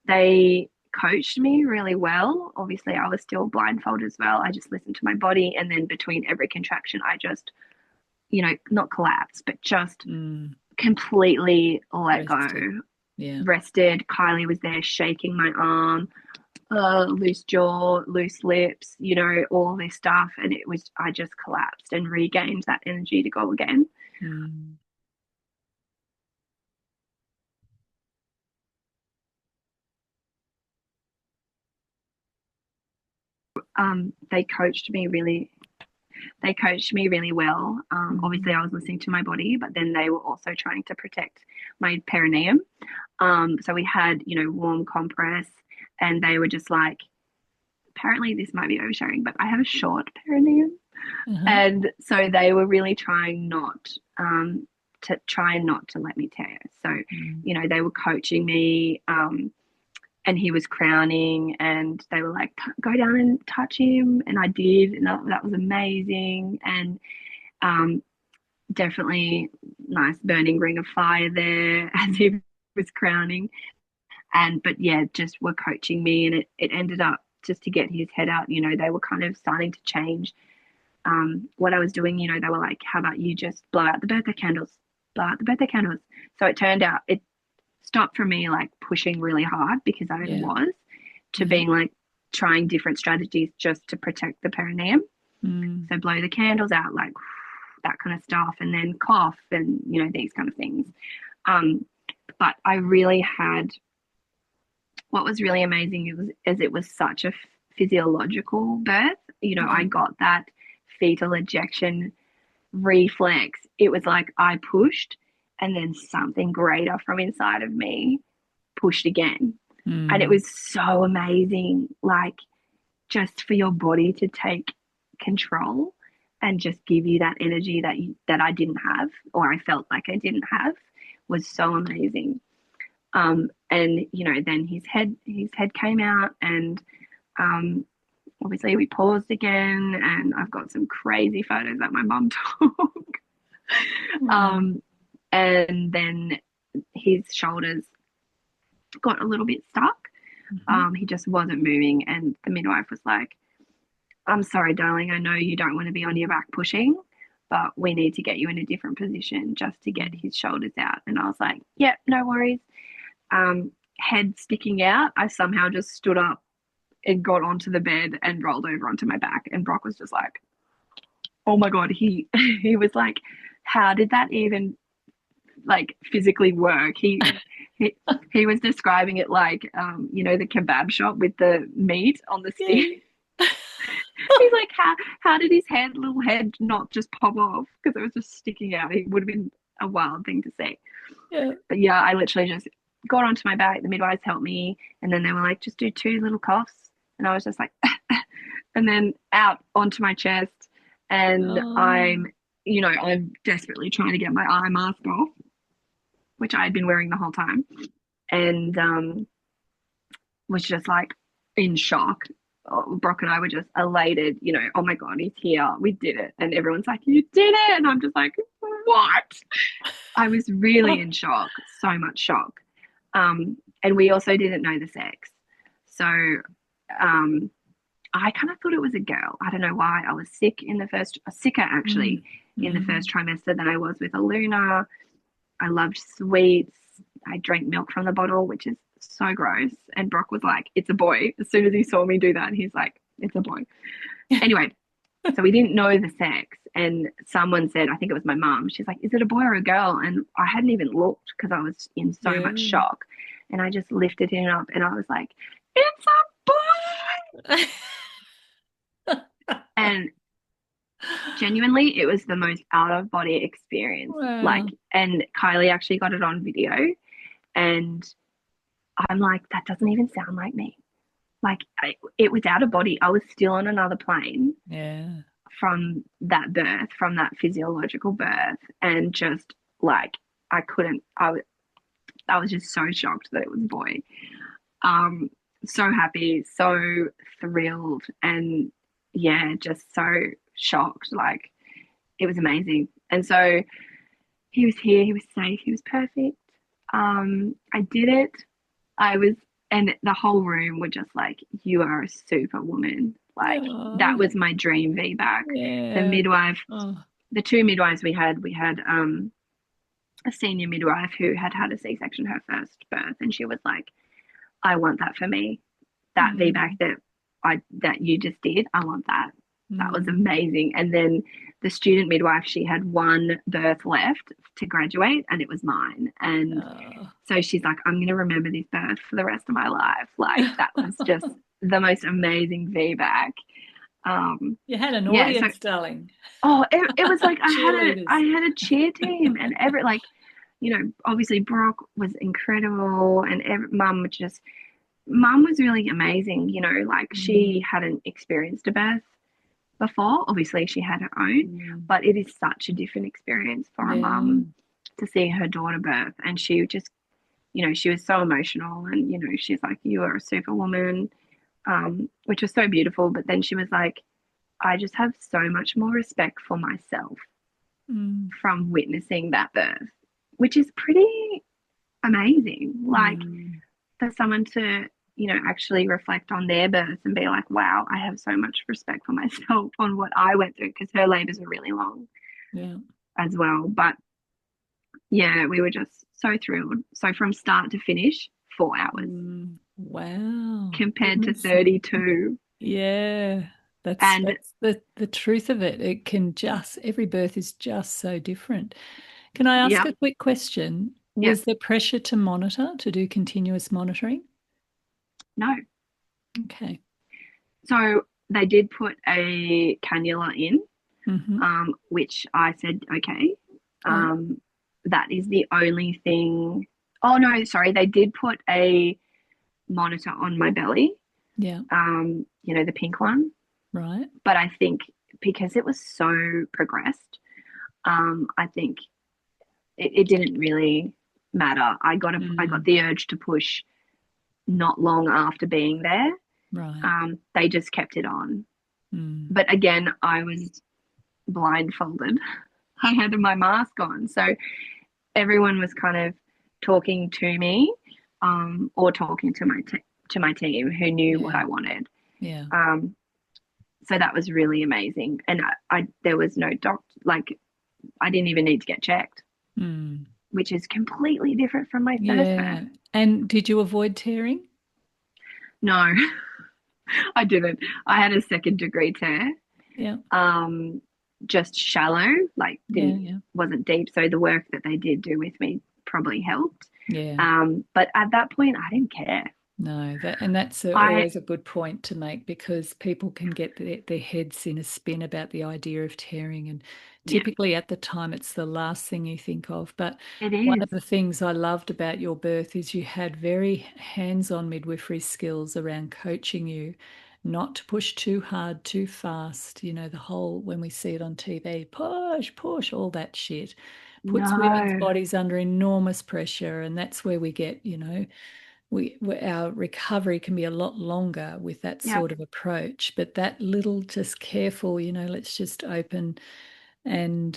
they coached me really well. Obviously, I was still blindfolded as well. I just listened to my body. And then between every contraction, I just, not collapsed, but just Mm. completely let go. Rested. Yeah. Rested. Kylie was there shaking my arm, loose jaw, loose lips, all this stuff. And I just collapsed and regained that energy to go again. Mm. They coached me really. they coached me really well. Obviously, I was listening to my body, but then they were also trying to protect my perineum. So we had, warm compress, and they were just like, apparently this might be oversharing, but I have a short perineum. Uh-huh. And so they were really trying not to let me tear. So, Mm. they were coaching me, and he was crowning, and they were like, go down and touch him. And I did, and that was amazing. And um, definitely nice burning ring of fire there as he was crowning. But yeah, just were coaching me, and it ended up just to get his head out. They were kind of starting to change what I was doing. They were like, how about you just blow out the birthday candles, blow out the birthday candles. So it turned out it stopped from me like pushing really hard, because I Yeah. was, to Yeah. being like trying different strategies just to protect the perineum. Mm. So blow the candles out, like that kind of stuff, and then cough, and these kind of things. Um, but I really had, what was really amazing it was such a physiological birth. Yeah. I got that fetal ejection reflex. It was like I pushed, and then something greater from inside of me pushed again. And it Mm. was so amazing, like just for your body to take control and just give you that energy that I didn't have, or I felt like I didn't have, was so amazing. And then his head came out, and um, obviously we paused again, and I've got some crazy photos that my mum took. Wow. um, and then his shoulders got a little bit stuck. Mhm. He just wasn't moving, and the midwife was like, I'm sorry, darling, I know you don't want to be on your back pushing, but we need to get you in a different position just to get his shoulders out. And I was like, yep, no worries. Head sticking out, I somehow just stood up and got onto the bed and rolled over onto my back. And Brock was just like, oh my God, he was like, how did that even like physically work? He, he was describing it like, the kebab shop with the meat on the Yeah. stick. He's like, how did his little head not just pop off because it was just sticking out? It would have been a wild thing to see. Yeah. But yeah, I literally just got onto my back. The midwives helped me, and then they were like, just do 2 little coughs, and I was just like, and then out onto my chest, and Oh. I'm desperately trying to get my eye mask off, which I had been wearing the whole time, and was just like in shock. Brock and I were just elated, oh my God, he's here. We did it. And everyone's like, you did it. And I'm just like, what? I was really in shock, so much shock. And we also didn't know the sex. So I kind of thought it was a girl. I don't know why. I was sicker actually Mm. in the Mm. first trimester than I was with Aluna. I loved sweets. I drank milk from the bottle, which is so gross. And Brock was like, it's a boy. As soon as he saw me do that, he's like, it's a boy. Anyway, so we didn't know the sex. And someone said, I think it was my mum, she's like, is it a boy or a girl? And I hadn't even looked because I was in so much Yeah. shock. And I just lifted him up, and I was like, it's a boy. And genuinely, it was the most out of body experience. Like, Wow. and Kylie actually got it on video. And I'm like, that doesn't even sound like me. Like, it was out of body. I was still on another plane Yeah. from that birth, from that physiological birth, and just like I couldn't. I was just so shocked that it was a boy. Um, so happy, so thrilled, and yeah, just so shocked. Like it was amazing. And so he was here. He was safe. He was perfect. I did it. I was, and the whole room were just like, you are a superwoman. Like that Oh, was my dream VBAC. The yeah. midwife, Oh. the 2 midwives we had a senior midwife who had had a C-section her first birth, and she was like, I want that for me. That VBAC Mm. that you just did, I want that. That was Mm. amazing. And then the student midwife, she had one birth left to graduate, and it was mine. And Oh. so she's like, I'm going to remember this birth for the rest of my life. Like, that was just the most amazing VBAC. You had an Yeah, so audience, darling. oh, it was like I Cheerleaders. had a cheer team, and like, obviously Brock was incredible, and mum was really amazing. Like Mm, she hadn't experienced a birth before. Obviously, she had her own, mm, but it is such a different experience for a yeah. mum to see her daughter birth. And she just, she was so emotional. And, she's like, "You are a superwoman," which was so beautiful. But then she was like, "I just have so much more respect for myself Mm, from witnessing that birth," which is pretty amazing. Like, mm, for someone to, actually reflect on their birth and be like, wow, I have so much respect for myself on what I went through, because her labors were really long yeah. as well. But yeah, we were just so thrilled. So from start to finish, 4 hours Wow. compared to Goodness me. 32. Yeah. That's And that's the truth of it. It can just every birth is just so different. Can I ask yeah, a quick question? yeah, Was there pressure to monitor, to do continuous monitoring? no. Okay. So they did put a cannula in, Mm-hmm. which I said, okay. Yeah. Um, that is the only thing. Oh, no, sorry. They did put a monitor on my belly, Yeah. the pink one. Right. But I think because it was so progressed, I think it didn't really matter. I got Mm, the urge to push not long after being there. right. They just kept it on. Mm, But again, I was blindfolded. I had my mask on. So everyone was kind of talking to me, or talking to my team who knew what yeah. I wanted. Yeah. Um, so that was really amazing. And there was no like, I didn't even need to get checked, Mm, which is completely different from my first birth. yeah. And did you avoid tearing? No, I didn't. I had a second-degree tear, Yeah. um, just shallow, like Yeah. didn't Yeah. wasn't deep. So the work that they did do with me probably helped. Yeah. But at that point, I didn't care. No, that's I always a good point to make because people can get their heads in a spin about the idea of tearing. And Yeah, typically at the time, it's the last thing you think of. But it one of is. the things I loved about your birth is you had very hands-on midwifery skills around coaching you not to push too hard, too fast. The whole, when we see it on TV, push, push, all that shit puts women's No. bodies under enormous pressure. And that's where we get, our recovery can be a lot longer with that Yeah, sort of approach. But that little just careful, let's just open and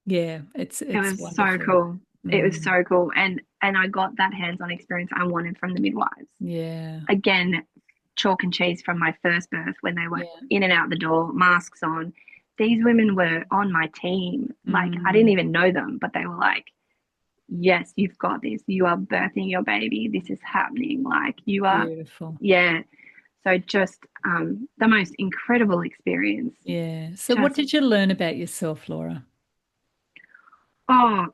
yeah, it's it it's was so wonderful. cool. It was Mm, so cool, and I got that hands-on experience I wanted from the midwives. yeah, Again, chalk and cheese from my first birth when they were yeah. in and out the door, masks on. These women were on my team. Like, I didn't Mm, even know them, but they were like, yes, you've got this. You are birthing your baby. This is happening. Like, you are, beautiful. yeah. So just the most incredible experience. Yeah. So what Just, did you learn about yourself, Laura? oh,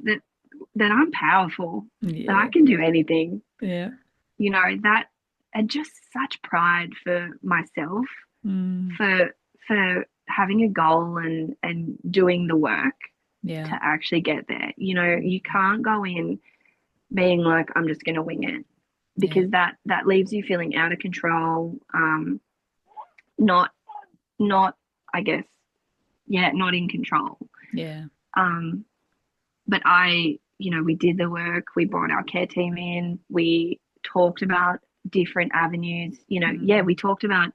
that I'm powerful, that I Yeah, can do anything, yeah. that, and just such pride for myself, Mm, for having a goal and doing the work yeah. to actually get there. You can't go in being like, I'm just going to wing it, Yeah. because that leaves you feeling out of control. Not not I guess, yeah, not in control. Yeah. Um, but we did the work. We brought our care team in. We talked about different avenues. Yeah, Mm, we talked about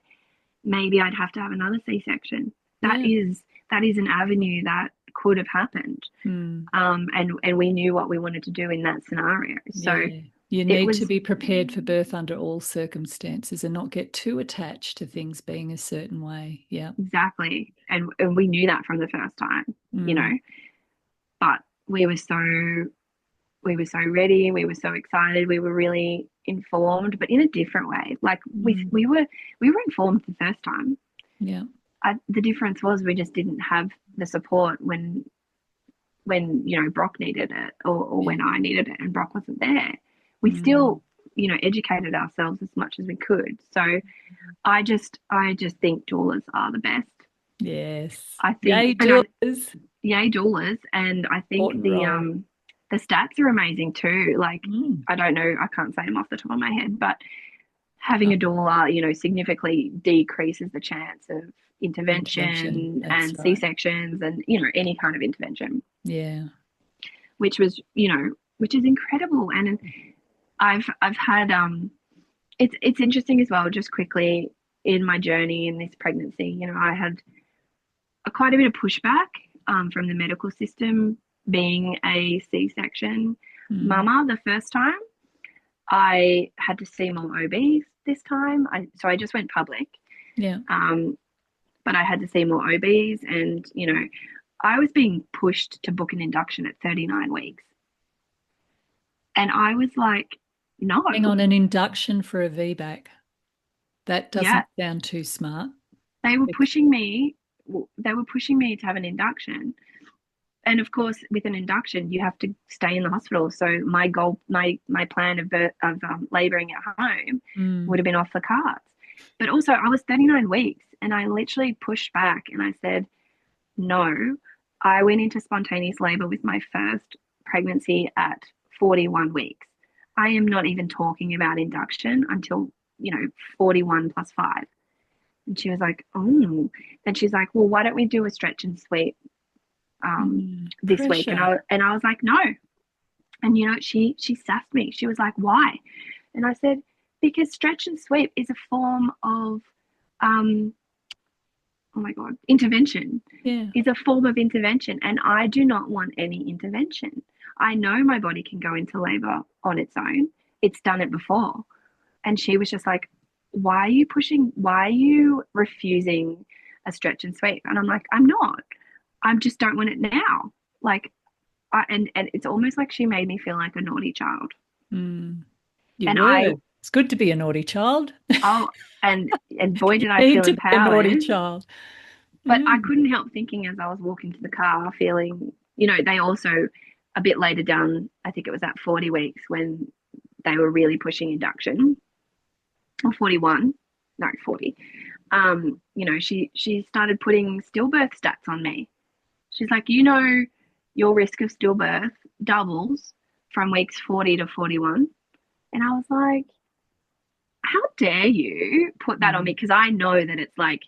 maybe I'd have to have another C-section. That yeah. is that is an avenue that could have happened. Mm, And we knew what we wanted to do in that scenario. So yeah. You it need to was be prepared for birth under all circumstances and not get too attached to things being a certain way. Yeah. exactly, and we knew that from the first time, you know. Mm, But we were so ready. We were so excited. We were really informed, but in a different way. Like mm, we were informed the first time. yeah. The difference was we just didn't have the support when Brock needed it, or Yeah. when I needed it and Brock wasn't there. We Mm, still educated ourselves as much as we could. So I just think doulas are the best. Yes. I think, Yay, but I doers. yay doulas, and I think Important role. the stats are amazing too. Like Mm. I don't know, I can't say them off the top of my head, but having Oh, a doula, significantly decreases the chance of intervention. intervention That's and right. C-sections and any kind of intervention, Yeah. which was which is incredible. And I've had it's interesting as well. Just quickly in my journey in this pregnancy, I had quite a bit of pushback from the medical system being a C-section Mm. mama the first time. I had to see more OBs this time. So I just went public, Yeah. um, but I had to see more OBs, and I was being pushed to book an induction at 39 weeks, and I was like, no, Hang on, an induction for a VBAC. That yeah, doesn't sound too smart. they were Bec- pushing me. They were pushing me to have an induction, and of course, with an induction, you have to stay in the hospital. So my goal, my plan of labouring at home Mm. would have been off the cards. But also, I was 39 weeks, and I literally pushed back, and I said, no. I went into spontaneous labour with my first pregnancy at 41 weeks. I am not even talking about induction until 41 plus 5. And she was like, oh. Then she's like, well, why don't we do a stretch and sweep this week? And Pressure. I was like, no. And she sassed me. She was like, why? And I said, because stretch and sweep is a form of um, oh my God, intervention Yeah. is a form of intervention. And I do not want any intervention. I know my body can go into labor on its own. It's done it before. And she was just like, why are you pushing? Why are you refusing a stretch and sweep? And I'm like, I'm not. I just don't want it now. Like, and it's almost like she made me feel like a naughty child. Mm. You And were. It's good to be a naughty child. oh, and boy, You did I need feel to be a naughty empowered. child. But I Mm. couldn't help thinking as I was walking to the car, feeling, they also, a bit later down, I think it was at 40 weeks when they were really pushing induction, or 41, no, 40. She started putting stillbirth stats on me. She's like, your risk of stillbirth doubles from weeks 40 to 41. And I was like, how dare you put that on me? Mm. Because I know that it's like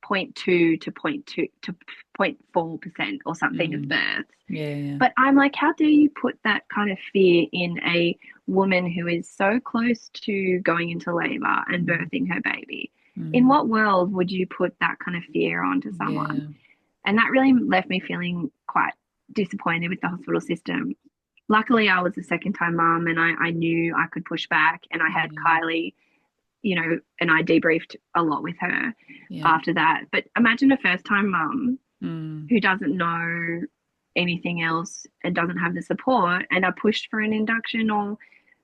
0.2 to 0.2 to 0.4% or something of Mm. births. Yeah, yeah. But I'm like, how dare you put that kind of fear in a woman who is so close to going into labor and Mm. birthing her baby? In Mm. what world would you put that kind of fear onto someone? Yeah. And that really left me feeling quite disappointed with the hospital system. Luckily, I was a second time mum, and I knew I could push back, and I had Yeah. Kylie, and I debriefed a lot with her Yeah. after that. But imagine a first time mum Mm. who doesn't know anything else and doesn't have the support and are pushed for an induction or,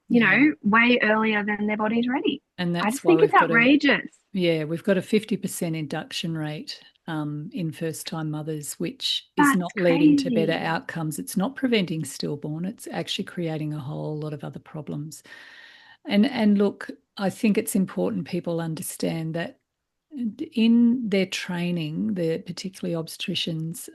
Yeah. way earlier than their body's ready. And I that's just why think it's outrageous. we've got a 50% induction rate in first time mothers, which is not That's leading to better crazy. outcomes. It's not preventing stillborn, it's actually creating a whole lot of other problems. And look, I think it's important people understand that in their training, particularly obstetricians,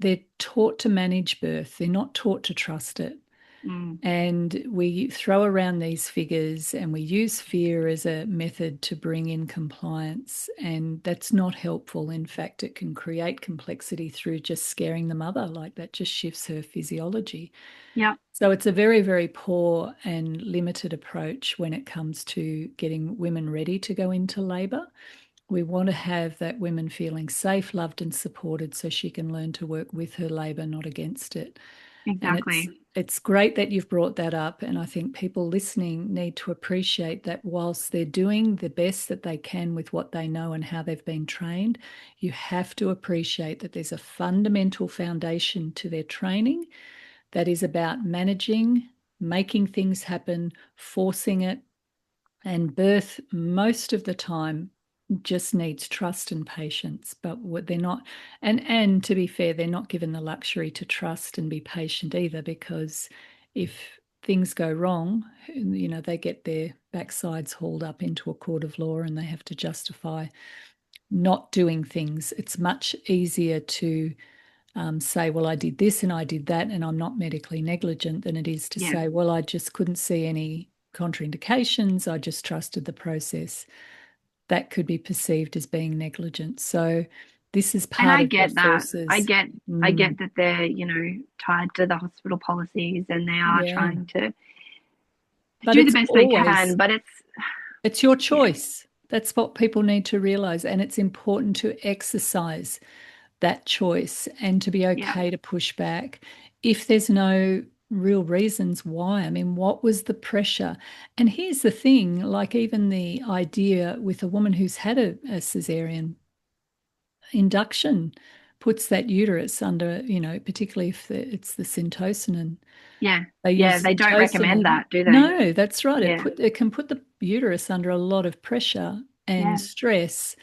they're taught to manage birth. They're not taught to trust it. Mm, And we throw around these figures and we use fear as a method to bring in compliance. And that's not helpful. In fact, it can create complexity through just scaring the mother, like that just shifts her physiology. yeah, So it's a very, very poor and limited approach when it comes to getting women ready to go into labour. We want to have that women feeling safe, loved, and supported so she can learn to work with her labour, not against it. And exactly. it's great that you've brought that up. And I think people listening need to appreciate that whilst they're doing the best that they can with what they know and how they've been trained, you have to appreciate that there's a fundamental foundation to their training that is about managing, making things happen, forcing it, and birth most of the time just needs trust and patience. But what they're not, and to be fair, they're not given the luxury to trust and be patient either, because if things go wrong, they get their backsides hauled up into a court of law and they have to justify not doing things. It's much easier to say, well, I did this and I did that and I'm not medically negligent, than it is to Yeah. say, well, I just couldn't see any contraindications. I just trusted the process. That could be perceived as being negligent. So this is And part I of the get that. I forces. get I get that they're, tied to the hospital policies and they are Yeah. trying to But do the it's best they always, can, but it's your yeah, choice. That's what people need to realize. And it's important to exercise that choice and to be yeah, okay to push back if there's no real reasons why. I mean, what was the pressure? And here's the thing, like even the idea with a woman who's had a cesarean, induction puts that uterus under, particularly if it's the syntocin, and yeah, they yeah. use They don't syntocin. recommend And that, do they? no, that's right. Yeah, It can put the uterus under a lot of pressure and yeah, stress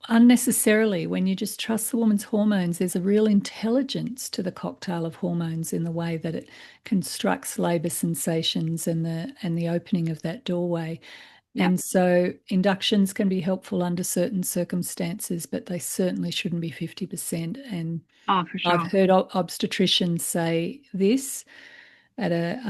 unnecessarily. When you just trust the woman's hormones, there's a real intelligence to the cocktail of hormones in the way that it constructs labor sensations and the opening of that doorway. yeah. And so inductions can be helpful under certain circumstances, but they certainly shouldn't be 50%. And Oh, for I've sure. heard obstetricians say this at a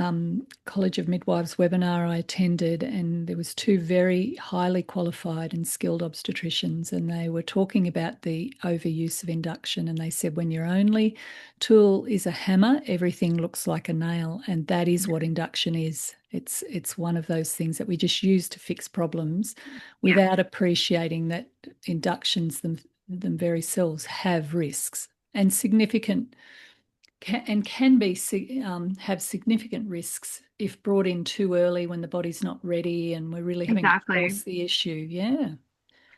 College of Midwives webinar I attended, and there was two very highly qualified and skilled obstetricians, and they were talking about the overuse of induction, and they said when your only tool is a hammer, everything looks like a nail, and that is what induction is. It's one of those things that we just use to fix problems Yeah, without appreciating that inductions them very selves have risks and significant can be have significant risks if brought in too early when the body's not ready and we're really having to exactly. force the issue. Yeah.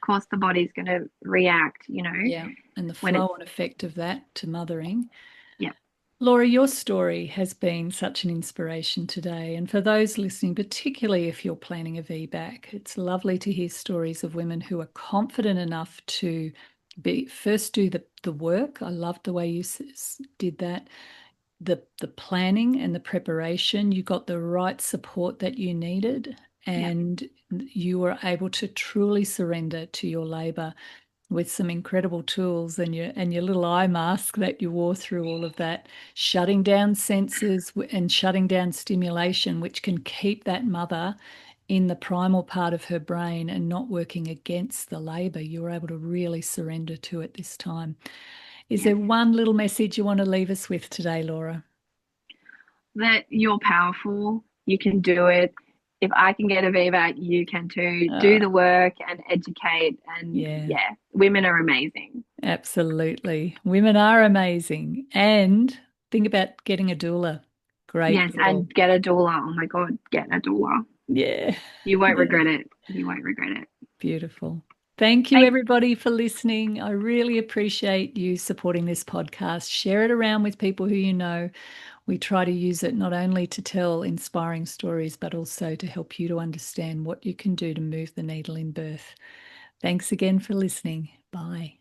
Of course, the body's going to react, Yeah. And the when flow it's, and effect of that to mothering. yeah, Laura, your story has been such an inspiration today. And for those listening, particularly if you're planning a VBAC, it's lovely to hear stories of women who are confident enough to first do the work. I loved the way you did that. The planning and the preparation, you got the right support that you needed, yeah, and you were able to truly surrender to your labor with some incredible tools and your little eye mask that you wore through all of that, shutting down senses and shutting down stimulation, which can keep that mother in the primal part of her brain and not working against the labor. You were able to really surrender to it this time. Is yeah. there one little message you want to leave us with today, Laura? That you're powerful, you can do it. If I can get a VBAC, you can too. Do Uh, the work and educate. And yeah, yeah, women are amazing. absolutely. Women are amazing. And think about getting a doula. Great Yes, girl. and get a doula. Oh my God, get a doula. Yeah. You won't Yeah. regret it. You won't regret it. Beautiful. Thank you, Thank, everybody, for listening. I really appreciate you supporting this podcast. Share it around with people who you know. We try to use it not only to tell inspiring stories, but also to help you to understand what you can do to move the needle in birth. Thanks again for listening. Bye.